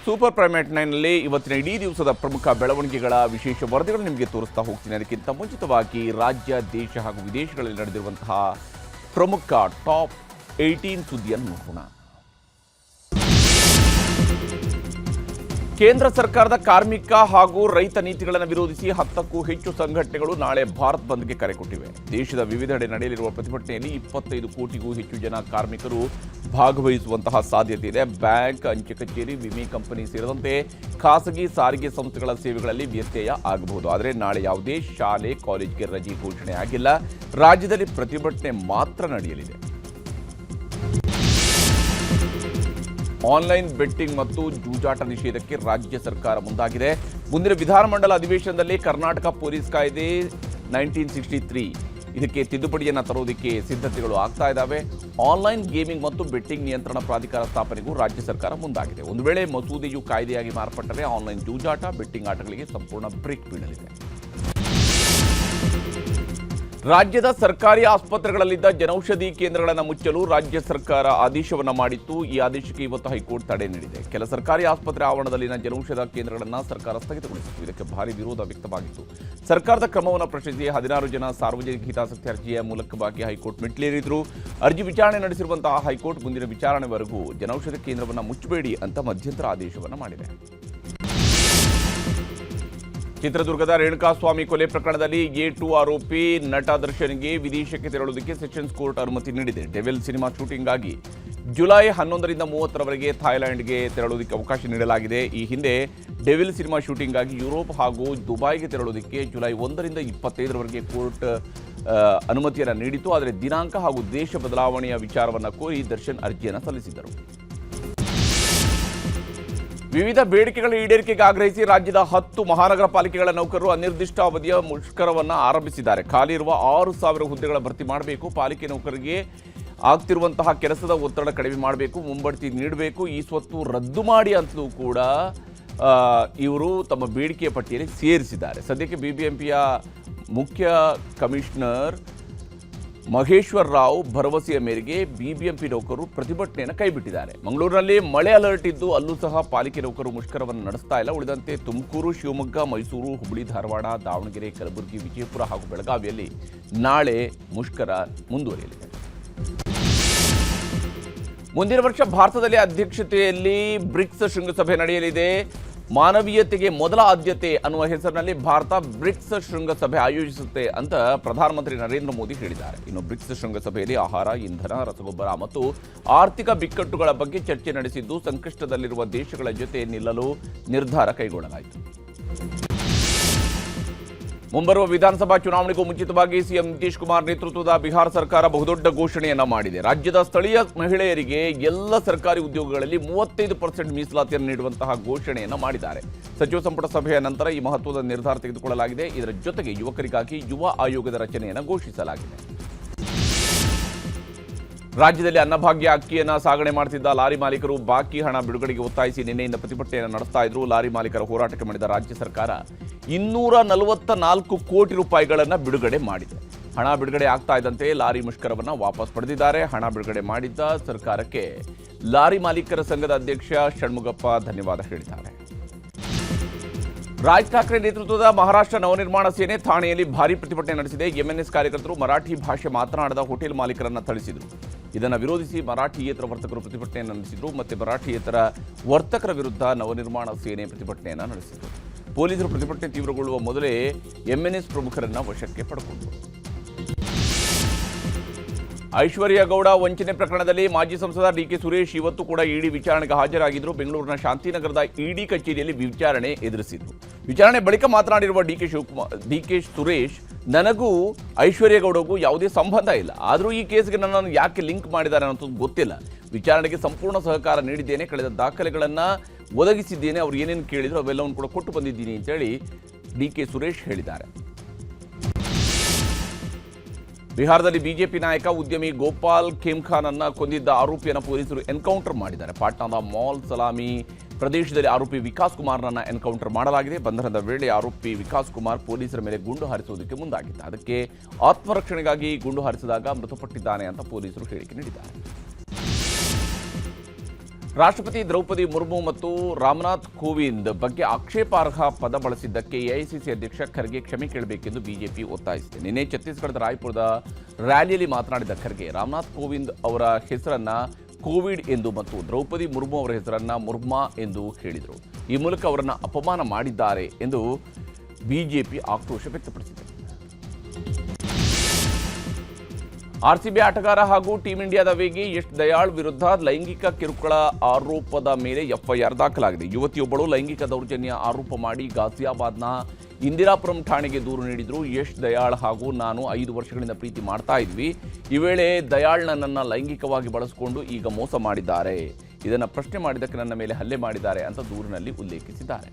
Super primate 9ನಲ್ಲಿ ಇವತ್ತಿನ ಇಡೀ ದಿವಸದ ಪ್ರಮುಖ ಬೆಳವಣಿಗೆಗಳ ವಿಶೇಷ ವರದಿಗಳು ನಿಮಗೆ ತೋರಿಸ್ತಾ ಹೋಗ್ತೀನಿ. ಅದಕ್ಕಿಂತ ಮುಂಚಿತವಾಗಿ ರಾಜ್ಯ, ದೇಶ ಹಾಗೂ ವಿದೇಶಗಳಲ್ಲಿ ನಡೆದಿರುವಂತಹ ಪ್ರಮುಖ ಟಾಪ್ 18 ಸುದ್ದಿಯನ್ನು ನೋಡೋಣ. ಕೇಂದ್ರ ಸರ್ಕಾರದ ಕಾರ್ಮಿಕ ಹಾಗೂ ರೈತ ನೀತಿಗಳನ್ನು ವಿರೋಧಿಸಿ 10ಕ್ಕೂ ಹೆಚ್ಚು ಸಂಘಟನೆಗಳು ನಾಳೆ ಭಾರತ್ ಬಂದ್ಗೆ ಕರೆ ಕೊಟ್ಟಿವೆ. ದೇಶದ ವಿವಿಧೆಡೆ ನಡೆಯಲಿರುವ ಪ್ರತಿಭಟನೆಯಲ್ಲಿ 25 ಕೋಟಿಗೂ ಹೆಚ್ಚು ಜನ ಕಾರ್ಮಿಕರು ಭಾಗವಹಿಸುವಂತಹ ಸಾಧ್ಯತೆ ಇದೆ. ಬ್ಯಾಂಕ್, ಅಂಚೆ ಕಚೇರಿ, ವಿಮೆ ಕಂಪನಿ ಸೇರಿದಂತೆ ಖಾಸಗಿ ಸಾರಿಗೆ ಸಂಸ್ಥೆಗಳ ಸೇವೆಗಳಲ್ಲಿ ವ್ಯತ್ಯಯ ಆಗಬಹುದು. ಆದರೆ ನಾಳೆ ಯಾವುದೇ ಶಾಲೆ, ಕಾಲೇಜಿಗೆ ರಜೆ ಘೋಷಣೆ ಆಗಿಲ್ಲ. ರಾಜ್ಯದಲ್ಲಿ ಪ್ರತಿಭಟನೆ ಮಾತ್ರ ನಡೆಯಲಿದೆ. ಆನ್ಲೈನ್ ಬೆಟ್ಟಿಂಗ್ ಮತ್ತು ಜೂಜಾಟ ನಿಷೇಧಕ್ಕೆ ರಾಜ್ಯ ಸರ್ಕಾರ ಮುಂದಾಗಿದೆ. ಮುಂದಿನ ವಿಧಾನಮಂಡಲ ಅಧಿವೇಶನದಲ್ಲಿ ಕರ್ನಾಟಕ ಪೊಲೀಸ್ ಕಾಯ್ದೆ 1963 ಇದಕ್ಕೆ ತಿದ್ದುಪಡಿಯನ್ನು ತರುವುದಕ್ಕೆ ಸಿದ್ಧತೆಗಳು ಆಗ್ತಾ ಇದ್ದಾವೆ. ಆನ್ಲೈನ್ ಗೇಮಿಂಗ್ ಮತ್ತು ಬೆಟ್ಟಿಂಗ್ ನಿಯಂತ್ರಣ ಪ್ರಾಧಿಕಾರ ಸ್ಥಾಪನೆಗೂ ರಾಜ್ಯ ಸರ್ಕಾರ ಮುಂದಾಗಿದೆ. ಒಂದು ವೇಳೆ ಮಸೂದೆಯು ಕಾಯ್ದೆಯಾಗಿ ಮಾರ್ಪಟ್ಟರೆ ಆನ್ಲೈನ್ ಜೂಜಾಟ, ಬೆಟ್ಟಿಂಗ್ ಆಟಗಳಿಗೆ ಸಂಪೂರ್ಣ ಬ್ರೇಕ್ ಬೀಳಲಿದೆ. ರಾಜ್ಯದ ಸರ್ಕಾರಿ ಆಸ್ಪತ್ರೆಗಳಲ್ಲಿದ್ದ ಜನೌಷಧಿ ಕೇಂದ್ರಗಳನ್ನು ಮುಚ್ಚಲು ರಾಜ್ಯ ಸರ್ಕಾರ ಆದೇಶವನ್ನು ಮಾಡಿತ್ತು. ಈ ಆದೇಶಕ್ಕೆ ಇವತ್ತು ಹೈಕೋರ್ಟ್ ತಡೆ ನೀಡಿದೆ. ಕೆಲ ಸರ್ಕಾರಿ ಆಸ್ಪತ್ರೆ ಆವರಣದಲ್ಲಿನ ಜನೌಷಧ ಕೇಂದ್ರಗಳನ್ನು ಸರ್ಕಾರ ಸ್ಥಗಿತಗೊಳಿಸಿತ್ತು. ಇದಕ್ಕೆ ಭಾರಿ ವಿರೋಧ ವ್ಯಕ್ತವಾಗಿತ್ತು. ಸರ್ಕಾರದ ಕ್ರಮವನ್ನು ಪ್ರಶ್ನಿಸಿ 16 ಜನ ಸಾರ್ವಜನಿಕ ಹಿತಾಸಕ್ತಿ ಅರ್ಜಿಯ ಮೂಲಕವಾಗಿ ಹೈಕೋರ್ಟ್ ಮೆಟ್ಟಿಲೇರಿದ್ರು. ಅರ್ಜಿ ವಿಚಾರಣೆ ನಡೆಸಿರುವಂತಹ ಹೈಕೋರ್ಟ್ ಮುಂದಿನ ವಿಚಾರಣೆವರೆಗೂ ಜನೌಷಧ ಕೇಂದ್ರವನ್ನು ಮುಚ್ಚಬೇಡಿ ಅಂತ ಮಧ್ಯಂತರ ಆದೇಶವನ್ನು ಮಾಡಿದೆ. ಚಿತ್ರದುರ್ಗದ ರೇಣುಕಾಸ್ವಾಮಿ ಕೊಲೆ ಪ್ರಕರಣದಲ್ಲಿ A2 ಆರೋಪಿ ನಟ ದರ್ಶನ್ಗೆ ವಿದೇಶಕ್ಕೆ ತೆರಳುವುದಕ್ಕೆ ಸೆಷನ್ಸ್ ಕೋರ್ಟ್ ಅನುಮತಿ ನೀಡಿದೆ. ಡೆವಿಲ್ ಸಿನಿಮಾ ಶೂಟಿಂಗ್ಗಾಗಿ ಜುಲೈ 11ರಿಂದ 30ರವರೆಗೆ ಥಾಯ್ಲೆಂಡ್ಗೆ ತೆರಳುವುದಕ್ಕೆ ಅವಕಾಶ ನೀಡಲಾಗಿದೆ. ಈ ಹಿಂದೆ ಡೆವಿಲ್ ಸಿನಿಮಾ ಶೂಟಿಂಗ್ಗಾಗಿ ಯುರೋಪ್ ಹಾಗೂ ದುಬೈಗೆ ತೆರಳುವುದಕ್ಕೆ ಜುಲೈ 1ರಿಂದ 25ರವರೆಗೆ ಕೋರ್ಟ್ ಅನುಮತಿಯನ್ನು ನೀಡಿತು. ಆದರೆ ದಿನಾಂಕ ಹಾಗೂ ದೇಶ ಬದಲಾವಣೆಯ ವಿಚಾರವನ್ನು ಕೋರಿ ದರ್ಶನ್ ಅರ್ಜಿಯನ್ನು ಸಲ್ಲಿಸಿದ್ದರು. ವಿವಿಧ ಬೇಡಿಕೆಗಳ ಈಡೇರಿಕೆಗೆ ಆಗ್ರಹಿಸಿ ರಾಜ್ಯದ 10 ಮಹಾನಗರ ಪಾಲಿಕೆಗಳ ನೌಕರರು ಅನಿರ್ದಿಷ್ಟಾವಧಿಯ ಮುಷ್ಕರವನ್ನು ಆರಂಭಿಸಿದ್ದಾರೆ. ಖಾಲಿ ಇರುವ 6,000 ಹುದ್ದೆಗಳ ಭರ್ತಿ ಮಾಡಬೇಕು. ಪಾಲಿಕೆ ನೌಕರರಿಗೆ ಆಗ್ತಿರುವಂತಹ ಕೆಲಸದ ಒತ್ತಡ ಕಡಿಮೆ ಮಾಡಬೇಕು. ಮುಂಬಡ್ತಿ ನೀಡಬೇಕು. ಈ ಸ್ವತ್ತು ರದ್ದು ಮಾಡಿ ಅಂತಲೂ ಕೂಡ ಇವರು ತಮ್ಮ ಬೇಡಿಕೆಯ ಪಟ್ಟಿಯಲ್ಲಿ ಸೇರಿಸಿದ್ದಾರೆ. ಸದ್ಯಕ್ಕೆ ಬಿಬಿಎಂಪಿಯ ಮುಖ್ಯ ಕಮಿಷನರ್ ಮಹೇಶ್ವರ್ ರಾವ್ ಭರವಸೆಯ ಮೇರೆಗೆ ಬಿಬಿಎಂಪಿ ನೌಕರರು ಪ್ರತಿಭಟನೆಯನ್ನು ಕೈಬಿಟ್ಟಿದ್ದಾರೆ. ಮಂಗಳೂರಿನಲ್ಲಿ ಮಳೆ ಅಲರ್ಟ್ ಇದ್ದು ಅಲ್ಲೂ ಸಹ ಪಾಲಿಕೆ ನೌಕರರು ಮುಷ್ಕರವನ್ನು ನಡೆಸ್ತಾ ಇಲ್ಲ. ಉಳಿದಂತೆ ತುಮಕೂರು, ಶಿವಮೊಗ್ಗ, ಮೈಸೂರು, ಹುಬ್ಬಳ್ಳಿ, ಧಾರವಾಡ, ದಾವಣಗೆರೆ, ಕಲಬುರಗಿ, ವಿಜಯಪುರ ಹಾಗೂ ಬೆಳಗಾವಿಯಲ್ಲಿ ನಾಳೆ ಮುಷ್ಕರ ಮುಂದುವರಿಯಲಿದೆ. ಮುಂದಿನ ವರ್ಷ ಭಾರತದಲ್ಲಿ ಅಧ್ಯಕ್ಷತೆಯಲ್ಲಿ ಬ್ರಿಕ್ಸ್ ಶೃಂಗಸಭೆ ನಡೆಯಲಿದೆ. ಮಾನವೀಯತೆಗೆ ಮೊದಲ ಆದ್ಯತೆ ಅನ್ನುವ ಹೆಸರಿನಲ್ಲಿ ಭಾರತ ಬ್ರಿಕ್ಸ್ ಶೃಂಗಸಭೆ ಆಯೋಜಿಸುತ್ತೆ ಅಂತ ಪ್ರಧಾನಮಂತ್ರಿ ನರೇಂದ್ರ ಮೋದಿ ಹೇಳಿದ್ದಾರೆ. ಇನ್ನು ಬ್ರಿಕ್ಸ್ ಶೃಂಗಸಭೆಯಲ್ಲಿ ಆಹಾರ, ಇಂಧನ, ರಸಗೊಬ್ಬರ ಮತ್ತು ಆರ್ಥಿಕ ಬಿಕ್ಕಟ್ಟುಗಳ ಬಗ್ಗೆ ಚರ್ಚೆ ನಡೆಸಿದ್ದು ಸಂಕಷ್ಟದಲ್ಲಿರುವ ದೇಶಗಳ ಜೊತೆ ನಿಲ್ಲಲು ನಿರ್ಧಾರ ಕೈಗೊಳ್ಳಲಾಯಿತು. ಮುಂಬರುವ ವಿಧಾನಸಭಾ ಚುನಾವಣೆಗೂ ಮುಂಚಿತವಾಗಿ ಸಿಎಂ ನಿತೀಶ್ ಕುಮಾರ್ ನೇತೃತ್ವದ ಬಿಹಾರ ಸರ್ಕಾರ ಬಹುದೊಡ್ಡ ಘೋಷಣೆಯನ್ನ ಮಾಡಿದೆ. ರಾಜ್ಯದ ಸ್ಥಳೀಯ ಮಹಿಳೆಯರಿಗೆ ಎಲ್ಲ ಸರ್ಕಾರಿ ಉದ್ಯೋಗಗಳಲ್ಲಿ 35% ಮೀಸಲಾತಿಯನ್ನು ನೀಡುವಂತಹ ಘೋಷಣೆಯನ್ನ ಮಾಡಿದ್ದಾರೆ. ಸಚಿವ ಸಂಪುಟ ಸಭೆಯ ನಂತರ ಈ ಮಹತ್ವದ ನಿರ್ಧಾರ ತೆಗೆದುಕೊಳ್ಳಲಾಗಿದೆ. ಇದರ ಜೊತೆಗೆ ಯುವಕರಿಗಾಗಿ ಯುವ ಆಯೋಗದ ರಚನೆಯನ್ನು ಘೋಷಿಸಲಾಗಿದೆ. ರಾಜ್ಯದಲ್ಲಿ ಅನ್ನಭಾಗ್ಯ ಅಕ್ಕಿಯನ್ನು ಸಾಗಣೆ ಮಾಡುತ್ತಿದ್ದ ಲಾರಿ ಮಾಲೀಕರು ಬಾಕಿ ಹಣ ಬಿಡುಗಡೆಗೆ ಒತ್ತಾಯಿಸಿ ನಿನ್ನೆಯಿಂದ ಪ್ರತಿಭಟನೆಯನ್ನು ನಡೆಸ್ತಾ ಇದ್ರು. ಲಾರಿ ಮಾಲೀಕರ ಹೋರಾಟಕ್ಕೆ ಮಾಡಿದ ರಾಜ್ಯ ಸರ್ಕಾರ 244 ಕೋಟಿ ರೂಪಾಯಿಗಳನ್ನು ಬಿಡುಗಡೆ ಮಾಡಿದೆ. ಹಣ ಬಿಡುಗಡೆ ಆಗ್ತಾ ಇದ್ದಂತೆ ಲಾರಿ ಮುಷ್ಕರವನ್ನು ವಾಪಸ್ ಪಡೆದಿದ್ದಾರೆ. ಹಣ ಬಿಡುಗಡೆ ಮಾಡಿದ್ದ ಸರ್ಕಾರಕ್ಕೆ ಲಾರಿ ಮಾಲೀಕರ ಸಂಘದ ಅಧ್ಯಕ್ಷ ಷಣ್ಮುಗಪ್ಪ ಧನ್ಯವಾದ ಹೇಳಿದ್ದಾರೆ. ರಾಜ್ ಠಾಕ್ರೆ ನೇತೃತ್ವದ ಮಹಾರಾಷ್ಟ್ರ ನವನಿರ್ಮಾಣ ಸೇನೆ ಥಾಣೆಯಲ್ಲಿ ಭಾರೀ ಪ್ರತಿಭಟನೆ ನಡೆಸಿದೆ. ಎಂಎನ್ಎಸ್ ಕಾರ್ಯಕರ್ತರು ಮರಾಠಿ ಭಾಷೆ ಮಾತನಾಡದ ಹೋಟೆಲ್ ಮಾಲೀಕರನ್ನು ಥಳಿಸಿದರು. ಇದನ್ನು ವಿರೋಧಿಸಿ ಮರಾಠಿಯೇತರ ವರ್ತಕರು ಪ್ರತಿಭಟನೆಯನ್ನು ನಡೆಸಿದರು. ಮತ್ತು ಮರಾಠಿಯೇತರ ವರ್ತಕರ ವಿರುದ್ಧ ನವನಿರ್ಮಾಣ ಸೇನೆ ಪ್ರತಿಭಟನೆಯನ್ನು ನಡೆಸಿದರು. ಪೊಲೀಸರು ಪ್ರತಿಭಟನೆ ತೀವ್ರಗೊಳ್ಳುವ ಮೊದಲೇ ಎಂಎನ್ಎಸ್ ಪ್ರಮುಖರನ್ನು ವಶಕ್ಕೆ ಪಡೆದುಕೊಂಡರು. ಐಶ್ವರ್ಯ ಗೌಡ ವಂಚನೆ ಪ್ರಕರಣದಲ್ಲಿ ಮಾಜಿ ಸಂಸದ ಡಿಕೆ ಸುರೇಶ್ ಇವತ್ತು ಕೂಡ ಇಡಿ ವಿಚಾರಣೆಗೆ ಹಾಜರಾಗಿದ್ದರು. ಬೆಂಗಳೂರಿನ ಶಾಂತಿನಗರದ ಇಡಿ ಕಚೇರಿಯಲ್ಲಿ ವಿಚಾರಣೆ ಎದುರಿಸಿದ್ರು. ವಿಚಾರಣೆ ಬಳಿಕ ಮಾತನಾಡಿರುವ ಡಿಕೆ ಸುರೇಶ್, ನನಗೂ ಐಶ್ವರ್ಯ ಗೌಡಗೂ ಯಾವುದೇ ಸಂಬಂಧ ಇಲ್ಲ. ಆದರೂ ಈ ಕೇಸ್ಗೆ ನನ್ನನ್ನು ಯಾಕೆ ಲಿಂಕ್ ಮಾಡಿದ್ದಾರೆ ಅನ್ನೋದು ಗೊತ್ತಿಲ್ಲ. ವಿಚಾರಣೆಗೆ ಸಂಪೂರ್ಣ ಸಹಕಾರ ನೀಡಿದ್ದೇನೆ. ಕಳೆದ ದಾಖಲೆಗಳನ್ನು ಒದಗಿಸಿದ್ದೇನೆ. ಅವರು ಏನೇನು ಕೇಳಿದ್ರು ಅವೆಲ್ಲವನ್ನು ಕೂಡ ಕೊಟ್ಟು ಬಂದಿದ್ದೀನಿ ಅಂತೇಳಿ ಡಿಕೆ ಸುರೇಶ್ ಹೇಳಿದ್ದಾರೆ. ಬಿಹಾರದಲ್ಲಿ ಬಿಜೆಪಿ ನಾಯಕ ಉದ್ಯಮಿ ಗೋಪಾಲ್ ಖೇಮ್ಖಾನ್ ಅನ್ನ ಕೊಂದಿದ್ದ ಆರೋಪಿಯನ್ನು ಪೊಲೀಸರು ಎನ್ಕೌಂಟರ್ ಮಾಡಿದ್ದಾರೆ. ಪಾಟ್ನಾದ ಮಾಲ್ ಸಲಾಮಿ ಪ್ರದೇಶದಲ್ಲಿ ಆರೋಪಿ ವಿಕಾಸ್ ಕುಮಾರ್ನನ್ನು ಎನ್ಕೌಂಟರ್ ಮಾಡಲಾಗಿದೆ. ಬಂಧನದ ವೇಳೆ ಆರೋಪಿ ವಿಕಾಸ್ ಕುಮಾರ್ ಪೊಲೀಸರ ಮೇಲೆ ಗುಂಡು ಹಾರಿಸುವುದಕ್ಕೆ ಮುಂದಾಗಿದ್ದ. ಅದಕ್ಕೆ ಆತ್ಮರಕ್ಷಣೆಗಾಗಿ ಗುಂಡು ಹಾರಿಸಿದಾಗ ಮೃತಪಟ್ಟಿದ್ದಾನೆ ಅಂತ ಪೊಲೀಸರು ಹೇಳಿಕೆ ನೀಡಿದ್ದಾರೆ. ರಾಷ್ಟ್ರಪತಿ ದ್ರೌಪದಿ ಮುರ್ಮು ಮತ್ತು ರಾಮನಾಥ್ ಕೋವಿಂದ್ ಬಗ್ಗೆ ಆಕ್ಷೇಪಾರ್ಹ ಪದ ಬಳಸಿದ್ದಕ್ಕೆ ಎಐಸಿಸಿ ಅಧ್ಯಕ್ಷ ಖರ್ಗೆ ಕ್ಷಮೆ ಕೇಳಬೇಕೆಂದು ಬಿಜೆಪಿ ಒತ್ತಾಯಿಸಿದೆ. ನಿನ್ನೆ ಛತ್ತೀಸ್ಗಢದ ರಾಯ್ಪುರದ ರ್ಯಾಲಿಯಲ್ಲಿ ಮಾತನಾಡಿದ ಖರ್ಗೆ ರಾಮನಾಥ್ ಕೋವಿಂದ್ ಅವರ ಹೆಸರನ್ನ ಕೋವಿಡ್ ಎಂದು ಮತ್ತು ದ್ರೌಪದಿ ಮುರ್ಮು ಅವರ ಹೆಸರನ್ನ ಮುರ್ಮಾ ಎಂದು ಹೇಳಿದರು. ಈ ಮೂಲಕ ಅವರನ್ನು ಅಪಮಾನ ಮಾಡಿದ್ದಾರೆ ಎಂದು ಬಿಜೆಪಿ ಆಕ್ರೋಶ ವ್ಯಕ್ತಪಡಿಸಿದೆ. ಆರ್ಸಿಬಿ ಆಟಗಾರ ಹಾಗೂ ಟೀಂ ಇಂಡಿಯಾದ ವೇಗಿ ಯಶ್ ದಯಾಳ್ ವಿರುದ್ಧ ಲೈಂಗಿಕ ಕಿರುಕುಳ ಆರೋಪದ ಮೇಲೆ ಎಫ್ಐಆರ್ ದಾಖಲಾಗಿದೆ. ಯುವತಿಯೊಬ್ಬಳು ಲೈಂಗಿಕ ದೌರ್ಜನ್ಯ ಆರೋಪ ಮಾಡಿ ಗಾಜಿಯಾಬಾದ್ನ ಇಂದಿರಾಪುರಂ ಠಾಣೆಗೆ ದೂರು ನೀಡಿದ್ರು. ಯಶ್ ದಯಾಳ್ ಹಾಗೂ ನಾನು 5 ವರ್ಷಗಳಿಂದ ಪ್ರೀತಿ ಮಾಡ್ತಾ ಇದ್ವಿ. ಈ ವೇಳೆ ದಯಾಳ್ ನನ್ನನ್ನು ಲೈಂಗಿಕವಾಗಿ ಬಳಸಿಕೊಂಡು ಈಗ ಮೋಸ ಮಾಡಿದ್ದಾರೆ. ಇದನ್ನು ಪ್ರಶ್ನೆ ಮಾಡಿದ್ದಕ್ಕೆ ನನ್ನ ಮೇಲೆ ಹಲ್ಲೆ ಮಾಡಿದ್ದಾರೆ ಅಂತ ದೂರಿನಲ್ಲಿ ಉಲ್ಲೇಖಿಸಿದ್ದಾರೆ.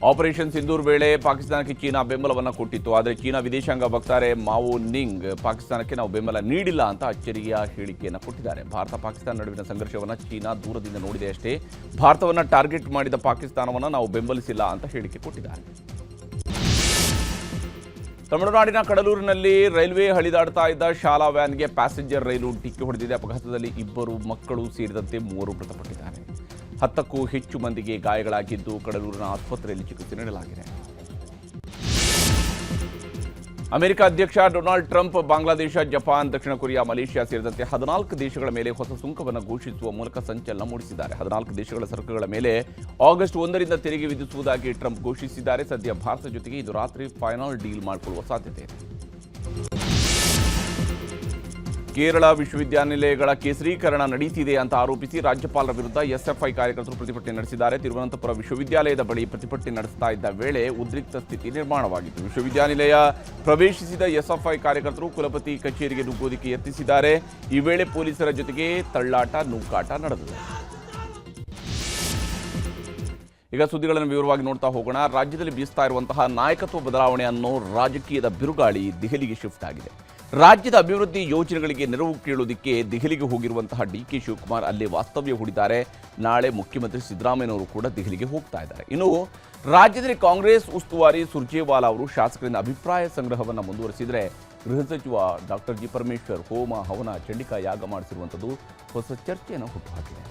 ಆಪರೇಷನ್ ಸಿಂಧೂರ್ ವೇಳೆ ಪಾಕಿಸ್ತಾನಕ್ಕೆ ಚೀನಾ ಬೆಂಬಲವನ್ನು ಕೊಟ್ಟಿತ್ತು. ಆದರೆ ಚೀನಾ ವಿದೇಶಾಂಗ ವಕ್ತಾರೆ ಮಾವೋ ನಿಂಗ್ ಪಾಕಿಸ್ತಾನಕ್ಕೆ ನಾವು ಬೆಂಬಲ ನೀಡಿಲ್ಲ ಅಂತ ಅಚ್ಚರಿಯ ಹೇಳಿಕೆಯನ್ನು ಕೊಟ್ಟಿದ್ದಾರೆ. ಭಾರತ ಪಾಕಿಸ್ತಾನ ನಡುವಿನ ಸಂಘರ್ಷವನ್ನು ಚೀನಾ ದೂರದಿಂದ ನೋಡಿದೆ ಅಷ್ಟೇ. ಭಾರತವನ್ನು ಟಾರ್ಗೆಟ್ ಮಾಡಿದ ಪಾಕಿಸ್ತಾನವನ್ನು ನಾವು ಬೆಂಬಲಿಸಿಲ್ಲ ಅಂತ ಹೇಳಿಕೆ ಕೊಟ್ಟಿದ್ದಾರೆ. ತಮಿಳುನಾಡಿನ ಕಡಲೂರಿನಲ್ಲಿ ರೈಲ್ವೆ ಹಳಿದಾಡ್ತಾ ಇದ್ದ ಶಾಲಾ ವ್ಯಾನ್ಗೆ ಪ್ಯಾಸೆಂಜರ್ ರೈಲು ಡಿಕ್ಕಿ ಹೊಡೆದಿದೆ. ಅಪಘಾತದಲ್ಲಿ 2 ಮಕ್ಕಳು ಸೇರಿದಂತೆ 3 ಮೃತಪಟ್ಟಿದ್ದಾರೆ. 10ಕ್ಕೂ ಹೆಚ್ಚು ಮಂದಿಗೆ ಗಾಯಗಳಾಗಿದ್ದು ಕಡಲೂರಿನ ಆಸ್ಪತ್ರೆಯಲ್ಲಿ ಚಿಕಿತ್ಸೆ ನೀಡಲಾಗಿದೆ. ಅಮೆರಿಕ ಅಧ್ಯಕ್ಷ ಡೊನಾಲ್ಡ್ ಟ್ರಂಪ್ ಬಾಂಗ್ಲಾದೇಶ, ಜಪಾನ್, ದಕ್ಷಿಣ ಕೊರಿಯಾ, ಮಲೇಷ್ಯಾ ಸೇರಿದಂತೆ 14 ದೇಶಗಳ ಮೇಲೆ ಹೊಸ ಸುಂಕವನ್ನು ಘೋಷಿಸುವ ಮೂಲಕ ಸಂಚಲನ ಮೂಡಿಸಿದ್ದಾರೆ. 14 ದೇಶಗಳ ಸರಕುಗಳ ಮೇಲೆ ಆಗಸ್ಟ್ 1ರಿಂದ ತೆರಿಗೆ ವಿಧಿಸುವುದಾಗಿ ಟ್ರಂಪ್ ಘೋಷಿಸಿದ್ದಾರೆ. ಸದ್ಯ ಭಾರತ ಜೊತೆಗೆ ಇದು ರಾತ್ರಿ ಫೈನಲ್ ಡೀಲ್ ಮಾಡಿಕೊಳ್ಳುವ ಸಾಧ್ಯತೆ ಇದೆ. ಕೇರಳ ವಿಶ್ವವಿದ್ಯಾನಿಲಯಗಳ ಕೇಸರೀಕರಣ ನಡೆಯುತ್ತಿದೆ ಅಂತ ಆರೋಪಿಸಿ ರಾಜ್ಯಪಾಲರ ವಿರುದ್ಧ ಎಸ್ಎಫ್ಐ ಕಾರ್ಯಕರ್ತರು ಪ್ರತಿಭಟನೆ ನಡೆಸಿದ್ದಾರೆ. ತಿರುವನಂತಪುರ ವಿಶ್ವವಿದ್ಯಾಲಯದ ಬಳಿ ಪ್ರತಿಭಟನೆ ನಡೆಸ್ತಾ ಇದ್ದ ವೇಳೆ ಉದ್ರಿಕ್ತ ಸ್ಥಿತಿ ನಿರ್ಮಾಣವಾಗಿತ್ತು. ವಿಶ್ವವಿದ್ಯಾನಿಲಯ ಪ್ರವೇಶಿಸಿದ ಎಸ್ಎಫ್ಐ ಕಾರ್ಯಕರ್ತರು ಕುಲಪತಿ ಕಚೇರಿಗೆ ನುಗ್ಗೋದಕ್ಕೆ ಯತ್ನಿಸಿದ್ದಾರೆ. ಈ ವೇಳೆ ಪೊಲೀಸರ ಜೊತೆಗೆ ತಳ್ಳಾಟ, ನೂಕಾಟ ನಡೆದಿದೆ. ಈಗ ಸುದ್ದಿಗಳನ್ನು ವಿವರವಾಗಿ ನೋಡ್ತಾ ಹೋಗೋಣ. ರಾಜ್ಯದಲ್ಲಿ ಬೀಸ್ತಾ ಇರುವಂತಹ ನಾಯಕತ್ವ ಬದಲಾವಣೆ ಅನ್ನೋ ರಾಜಕೀಯದ ಬಿರುಗಾಳಿ ದೆಹಲಿಗೆ ಶಿಫ್ಟ್ ಆಗಿದೆ. ರಾಜ್ಯದ ಅಭಿವೃದ್ಧಿ ಯೋಜನೆಗಳಿಗೆ ನೆರವು ಕೇಳುವುದಕ್ಕೆ ದೆಹಲಿಗೆ ಹೋಗಿರುವಂತಹ ಡಿಕೆ ಶಿವಕುಮಾರ್ ಅಲ್ಲೇ ವಾಸ್ತವ್ಯ ಹೂಡಿದ್ದಾರೆ. ನಾಳೆ ಮುಖ್ಯಮಂತ್ರಿ ಸಿದ್ದರಾಮಯ್ಯನವರು ಕೂಡ ದೆಹಲಿಗೆ ಹೋಗ್ತಾ ಇದ್ದಾರೆ. ಇನ್ನು ರಾಜ್ಯದಲ್ಲಿ ಕಾಂಗ್ರೆಸ್ ಉಸ್ತುವಾರಿ ಸುರ್ಜೇವಾಲಾ ಅವರು ಶಾಸಕರಿಂದ ಅಭಿಪ್ರಾಯ ಸಂಗ್ರಹವನ್ನು ಮುಂದುವರೆಸಿದರೆ ಗೃಹ ಸಚಿವ ಡಾಕ್ಟರ್ ಜಿ ಪರಮೇಶ್ವರ್ ಹೋಮ ಹವನ ಚಂಡಿಕಾ ಯಾಗ ಮಾಡಿಸಿರುವಂಥದ್ದು ಹೊಸ ಚರ್ಚೆಯನ್ನು ಹುಟ್ಟುಹಾಕಿದೆ.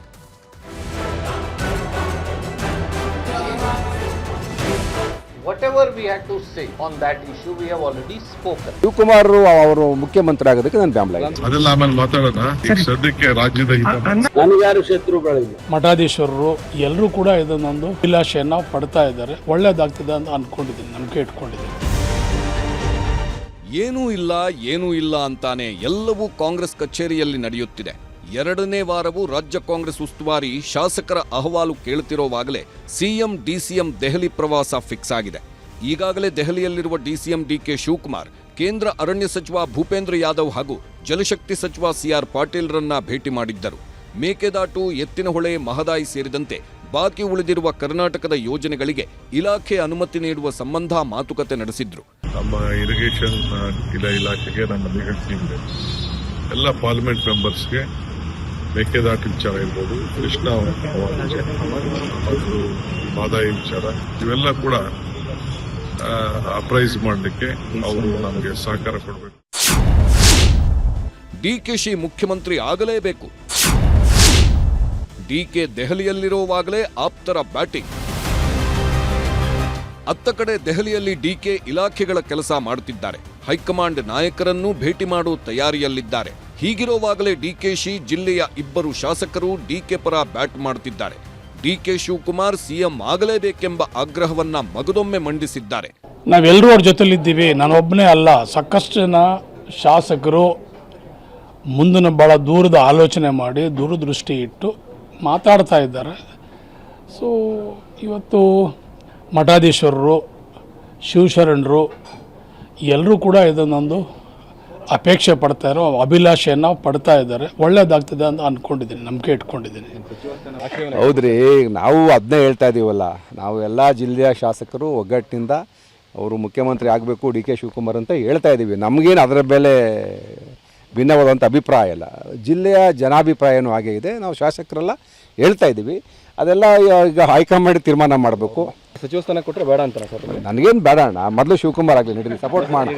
Whatever we had to say on that issue, we have already spoken. Shivakumar ಅವರು ಮುಖ್ಯಮಂತ್ರಿ ಆಗೋದಕ್ಕೆ ನಾನು ಬೆಂಬಲ ಇದೆ. ಅದೆಲ್ಲ ಆಮೇಲೆ ಮಾತಾಡೋಣ. ಈಗ ಸದ್ಯಕ್ಕೆ ರಾಜ್ಯದ ಹಿತ ನನಗೆ ಯಾರು ಶತ್ರುಗಳಿಲ್ಲ. ಮಠಾಧೀಶರು ಎಲ್ಲರೂ ಕೂಡ ಇದನ್ನೊಂದು ಅಭಿಲಾಷೆಯನ್ನ ಪಡ್ತಾ ಇದ್ದಾರೆ. ಒಳ್ಳೇದಾಗ್ತದೆ ಅಂತ ಅನ್ಕೊಂಡಿದ್ದೀನಿ, ನಂಬಿಕೆ ಇಟ್ಕೊಂಡಿದ್ದೀನಿ. ಏನೂ ಇಲ್ಲ ಅಂತಾನೆ ಎಲ್ಲವೂ ಕಾಂಗ್ರೆಸ್ ಕಚೇರಿಯಲ್ಲಿ ನಡೆಯುತ್ತಿದೆ. 2ನೇ ವಾರವೂ ರಾಜ್ಯ ಕಾಂಗ್ರೆಸ್ ಉಸ್ತುವಾರಿ ಶಾಸಕರ ಅಹವಾಲು ಕೇಳುತ್ತಿರುವಾಗಲೇ ಸಿಎಂ ಡಿಸಿಎಂ ದೆಹಲಿ ಪ್ರವಾಸ ಫಿಕ್ಸ್ ಆಗಿದೆ. ಈಗಾಗಲೇ ದೆಹಲಿಯಲ್ಲಿರುವ ಡಿಸಿಎಂ ಡಿಕೆ ಶಿವಕುಮಾರ್ ಕೇಂದ್ರ ಅರಣ್ಯ ಸಚಿವ ಭೂಪೇಂದ್ರ ಯಾದವ್ ಹಾಗೂ ಜಲಶಕ್ತಿ ಸಚಿವ ಸಿಆರ್ ಪಾಟೀಲ್ರನ್ನ ಭೇಟಿ ಮಾಡಿದ್ದರು. ಮೇಕೆದಾಟು, ಎತ್ತಿನಹೊಳೆ, ಮಹದಾಯಿ ಸೇರಿದಂತೆ ಬಾಕಿ ಉಳಿದಿರುವ ಕರ್ನಾಟಕದ ಯೋಜನೆಗಳಿಗೆ ಇಲಾಖೆ ಅನುಮತಿ ನೀಡುವ ಸಂಬಂಧ ಮಾತುಕತೆ ನಡೆಸಿದ್ರು. ನಮ್ಮ ಇರಿಗೇಷನ್ ಇಲಾಖೆಗೆ ನಮ್ಮ ಲೀಗಲ್ ಟೀಮ್ ಎಲ್ಲ ಪಾರ್ಲಿಮೆಂಟ್ ಮೆಂಬರ್ಸ್ಗೆ ಮೇಕೆದಾಟು ವಿಚಾರ ಇರ್ಬೋದು, ಕೃಷ್ಣ ಮತ್ತು ಮಹದಾಯಿ ವಿಚಾರ ಇವೆಲ್ಲ ಕೂಡ ಅಪ್ರೈಸ್ ಮಾಡಲಿಕ್ಕೆ ಅವರು ನಮಗೆ ಸಹಕಾರ ಕೊಡಬೇಕು. ಡಿಕೆಶಿ ಮುಖ್ಯಮಂತ್ರಿ ಆಗಲೇಬೇಕು. ಡಿಕೆ ದೆಹಲಿಯಲ್ಲಿರುವಾಗಲೇ ಆಪ್ತರ ಬ್ಯಾಟಿಂಗ್. ಅತ್ತ ಕಡೆ ದೆಹಲಿಯಲ್ಲಿ ಡಿಕೆ ಇಲಾಖೆಗಳ ಕೆಲಸ ಮಾಡುತ್ತಿದ್ದಾರೆ. ಹೈಕಮಾಂಡ್ ನಾಯಕರನ್ನು ಭೇಟಿ ಮಾಡುವ ತಯಾರಿಯಲ್ಲಿದ್ದಾರೆ. ಹೀಗಿರುವಾಗಲೇ ಡಿಕೆಶಿ ಜಿಲ್ಲೆಯ 2 ಶಾಸಕರು ಡಿಕೆ ಪರ ಬ್ಯಾಟ್ ಮಾಡುತ್ತಿದ್ದಾರೆ. ಡಿಕೆ ಶಿವಕುಮಾರ್ ಸಿಎಂ ಆಗಲೇಬೇಕೆಂಬ ಆಗ್ರಹವನ್ನ ಮಗದೊಮ್ಮೆ ಮಂಡಿಸಿದ್ದಾರೆ. ನಾವೆಲ್ಲರೂ ಅವ್ರ ಜೊತೆಲಿದ್ದೀವಿ, ನಾನೊಬ್ಬನೇ ಅಲ್ಲ, ಸಾಕಷ್ಟು ಜನ ಶಾಸಕರು ಮುಂದಿನ ಭಾಳ ದೂರದ ಆಲೋಚನೆ ಮಾಡಿ ದೂರದೃಷ್ಟಿ ಇಟ್ಟು ಮಾತಾಡ್ತಾ ಇದ್ದಾರೆ. ಸೊ ಇವತ್ತು ಮಠಾಧೀಶ್ವರರು, ಶಿವಶರಣರು ಎಲ್ಲರೂ ಕೂಡ ಇದನ್ನೊಂದು ಅಪೇಕ್ಷೆ ಪಡ್ತಾ ಇರೋ ಅಭಿಲಾಷೆಯನ್ನು ಪಡ್ತಾ ಇದ್ದಾರೆ. ಒಳ್ಳೇದಾಗ್ತದೆ ಅಂತ ಅಂದ್ಕೊಂಡಿದ್ದೀನಿ, ನಂಬಿಕೆ ಇಟ್ಕೊಂಡಿದ್ದೀನಿ. ಹೌದ್ರಿ, ನಾವು ಅದನ್ನೇ ಹೇಳ್ತಾ ಇದ್ದೀವಲ್ಲ, ನಾವು ಎಲ್ಲ ಜಿಲ್ಲೆಯ ಶಾಸಕರು ಒಗ್ಗಟ್ಟಿನಿಂದ ಅವರು ಮುಖ್ಯಮಂತ್ರಿ ಆಗಬೇಕು ಡಿ ಕೆ ಶಿವಕುಮಾರ್ ಅಂತ ಹೇಳ್ತಾ ಇದ್ದೀವಿ. ನಮಗೇನು ಅದರ ಮೇಲೆ ಭಿನ್ನವಾದಂಥ ಅಭಿಪ್ರಾಯ ಇಲ್ಲ. ಜಿಲ್ಲೆಯ ಜನಾಭಿಪ್ರಾಯನೂ ಹಾಗೆ ಇದೆ. ನಾವು ಶಾಸಕರೆಲ್ಲ ಹೇಳ್ತಾ ಇದ್ದೀವಿ. ಅದೆಲ್ಲ ಈಗ ಹೈಕಮಾಂಡ್ ತೀರ್ಮಾನ ಮಾಡಬೇಕು. ಸಚಿವ ಸ್ಥಾನ ಕೊಟ್ಟರೆ ಬೇಡ ಅಂತಾರ ಸರ್? ನನಗೇನು ಬೇಡ ಅಣ್ಣ, ಮೊದಲು ಶಿವಕುಮಾರ್ ಆಗಲಿ, ನಡೀಲಿ, ಸಪೋರ್ಟ್ ಮಾಡಿ.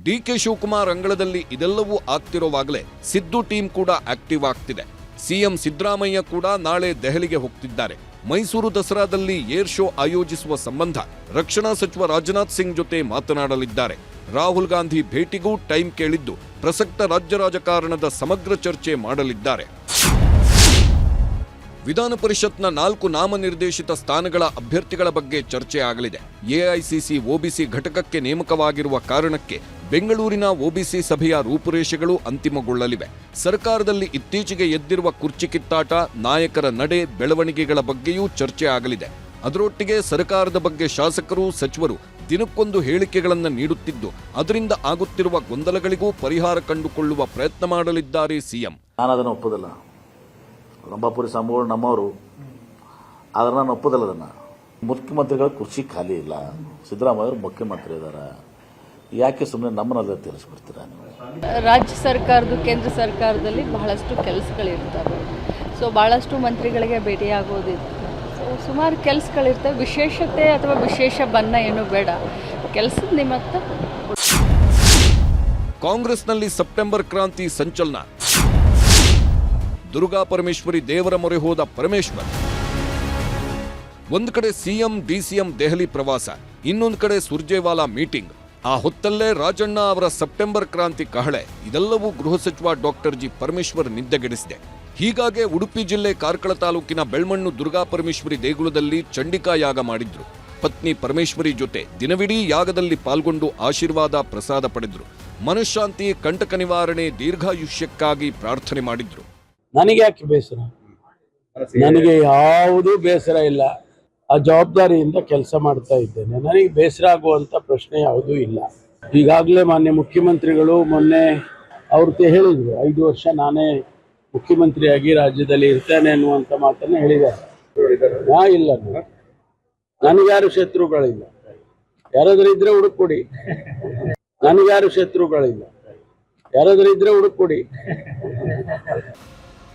ಡಿಕೆ ಶಿವಕುಮಾರ್ ಅಂಗಳದಲ್ಲಿ ಇದೆಲ್ಲವೂ ಆಗ್ತಿರೋವಾಗಲೇ ಸಿದ್ದು ಟೀಮ್ ಕೂಡ ಆಕ್ಟಿವ್ ಆಗ್ತಿದೆ. ಸಿಎಂ ಸಿದ್ದರಾಮಯ್ಯ ಕೂಡ ನಾಳೆ ದೆಹಲಿಗೆ ಹೋಗ್ತಿದ್ದಾರೆ. ಮೈಸೂರು ದಸರಾದಲ್ಲಿ ಏರ್ ಶೋ ಆಯೋಜಿಸುವ ಸಂಬಂಧ ರಕ್ಷಣಾ ಸಚಿವ ರಾಜನಾಥ್ ಸಿಂಗ್ ಜೊತೆ ಮಾತನಾಡಲಿದ್ದಾರೆ. ರಾಹುಲ್ ಗಾಂಧಿ ಭೇಟಿಗೂ ಟೈಮ್ ಕೇಳಿದ್ದು ಪ್ರಸಕ್ತ ರಾಜ್ಯ ರಾಜಕಾರಣದ ಸಮಗ್ರ ಚರ್ಚೆ ಮಾಡಲಿದ್ದಾರೆ. ವಿಧಾನ ಪರಿಷತ್ನ 4 ನಾಮನಿರ್ದೇಶಿತ ಸ್ಥಾನಗಳ ಅಭ್ಯರ್ಥಿಗಳ ಬಗ್ಗೆ ಚರ್ಚೆ ಆಗಲಿದೆ. ಎಐಸಿಸಿ ಒಬಿಸಿ ಘಟಕಕ್ಕೆ ನೇಮಕವಾಗಿರುವ ಕಾರಣಕ್ಕೆ ಬೆಂಗಳೂರಿನ ಒಬಿಸಿ ಸಭೆಯ ರೂಪುರೇಷೆಗಳು ಅಂತಿಮಗೊಳ್ಳಲಿವೆ. ಸರ್ಕಾರದಲ್ಲಿ ಇತ್ತೀಚೆಗೆ ಎದ್ದಿರುವ ಕುರ್ಚಿ ಕಿತ್ತಾಟ, ನಾಯಕರ ನಡೆ, ಬೆಳವಣಿಗೆಗಳ ಬಗ್ಗೆಯೂ ಚರ್ಚೆ ಆಗಲಿದೆ. ಅದರೊಟ್ಟಿಗೆ ಸರ್ಕಾರದ ಬಗ್ಗೆ ಶಾಸಕರು, ಸಚಿವರು ದಿನಕ್ಕೊಂದು ಹೇಳಿಕೆಗಳನ್ನು ನೀಡುತ್ತಿದ್ದು ಅದರಿಂದ ಆಗುತ್ತಿರುವ ಗೊಂದಲಗಳಿಗೂ ಪರಿಹಾರ ಕಂಡುಕೊಳ್ಳುವ ಪ್ರಯತ್ನ ಮಾಡಲಿದ್ದಾರೆ ಸಿಎಂ. ನಾನು ಅದನ್ನು ಒಪ್ಪೋದಿಲ್ಲ. ರಂಭಾಪುರಿ ಸ್ವಾಮಿಗಳು ನಮ್ಮವರು, ಆದರೆ ನಾನು ಒಪ್ಪೋದಿಲ್ಲ ಅದನ್ನು. ಮುಖ್ಯಮಂತ್ರಿಗಳ ಕುರ್ಚಿ ಖಾಲಿ ಇಲ್ಲ, ಸಿದ್ದರಾಮಯ್ಯ ಅವರು ಮುಖ್ಯಮಂತ್ರಿ ಇದ್ದಾರೆ, ಯಾಕೆ ಸುಮ್ಮನೆ ನಮ್ಮನ್ನೆಲ್ಲ ತಿಳಿಸ್ಬಿಡ್ತೀರಾ ನೀವು? ರಾಜ್ಯ ಸರ್ಕಾರದ್ದು ಕೇಂದ್ರ ಸರ್ಕಾರದಲ್ಲಿ ಬಹಳಷ್ಟು ಕೆಲಸಗಳಿರ್ತವೆ. ಸೊ ಭಾಳಷ್ಟು ಮಂತ್ರಿಗಳಿಗೆ ಭೇಟಿಯಾಗೋದಿತ್ತು. ಸೊ ಸುಮಾರು ಕೆಲಸಗಳಿರ್ತವೆ. ವಿಶೇಷತೆ ಅಥವಾ ವಿಶೇಷ ಬಣ್ಣ ಏನೂ ಬೇಡ, ಕೆಲಸದ ನಿಮಿತ್ತ. ಕಾಂಗ್ರೆಸ್ನಲ್ಲಿ ಸೆಪ್ಟೆಂಬರ್ ಕ್ರಾಂತಿ ಸಂಚಲನ. ದುರ್ಗಾ ಪರಮೇಶ್ವರಿ ದೇವರ ಮೊರೆ ಹೋದ ಪರಮೇಶ್ವರ್. ಒಂದು ಕಡೆ ಸಿಎಂ ಡಿಸಿಎಂ ದೆಹಲಿ ಪ್ರವಾಸ, ಇನ್ನೊಂದು ಕಡೆ ಸುರ್ಜೇವಾಲಾ ಮೀಟಿಂಗ್. ಆ ಹೊತ್ತಲ್ಲೇ ರಾಜಣ್ಣ ಅವರ ಸೆಪ್ಟೆಂಬರ್ ಕ್ರಾಂತಿ ಕಹಳೆ. ಇದೆಲ್ಲವೂ ಗೃಹ ಸಚಿವ ಡಾಕ್ಟರ್ ಜಿ ಪರಮೇಶ್ವರ್ ನಿದ್ದೆಗೆಡಿಸಿದೆ. ಹೀಗಾಗಿ ಉಡುಪಿ ಜಿಲ್ಲೆ ಕಾರ್ಕಳ ತಾಲೂಕಿನ ಬೆಳ್ಮಣ್ಣು ದುರ್ಗಾ ಪರಮೇಶ್ವರಿ ದೇಗುಲದಲ್ಲಿ ಚಂಡಿಕಾ ಯಾಗ ಮಾಡಿದ್ರು. ಪತ್ನಿ ಪರಮೇಶ್ವರಿ ಜೊತೆ ದಿನವಿಡೀ ಯಾಗದಲ್ಲಿ ಪಾಲ್ಗೊಂಡು ಆಶೀರ್ವಾದ ಪ್ರಸಾದ ಪಡೆದ್ರು. ಮನಃಶಾಂತಿ, ಕಂಟಕ ನಿವಾರಣೆ, ದೀರ್ಘಾಯುಷ್ಯಕ್ಕಾಗಿ ಪ್ರಾರ್ಥನೆ ಮಾಡಿದ್ರು. ನನಗೆ ಯಾಕೆ ಬೇಸರ? ನನಗೆ ಯಾವುದೂ ಬೇಸರ ಇಲ್ಲ. ಆ ಜವಾಬ್ದಾರಿಯಿಂದ ಕೆಲಸ ಮಾಡ್ತಾ ಇದ್ದೇನೆ. ನನಗೆ ಬೇಸರ ಆಗುವಂಥ ಪ್ರಶ್ನೆ ಯಾವುದೂ ಇಲ್ಲ. ಈಗಾಗಲೇ ಮಾನ್ಯ ಮುಖ್ಯಮಂತ್ರಿಗಳು ಮೊನ್ನೆ ಅವ್ರಿಗೆ ಹೇಳಿದರು, 5 ವರ್ಷ ನಾನೇ ಮುಖ್ಯಮಂತ್ರಿಯಾಗಿ ರಾಜ್ಯದಲ್ಲಿ ಇರ್ತೇನೆ ಅನ್ನುವಂಥ ಮಾತನ್ನು ಹೇಳಿದ್ದಾರೆ. ಇಲ್ಲ, ನನಗ್ಯಾರು ಶತ್ರುಗಳಿಲ್ಲ. ಯಾರಾದ್ರೂ ಇದ್ರೆ ಹುಡುಕೊಡಿ. ನನಗ್ಯಾರು ಶತ್ರುಗಳಿಲ್ಲ. ಯಾರಾದ್ರೂ ಇದ್ರೆ ಹುಡುಕೊಡಿ.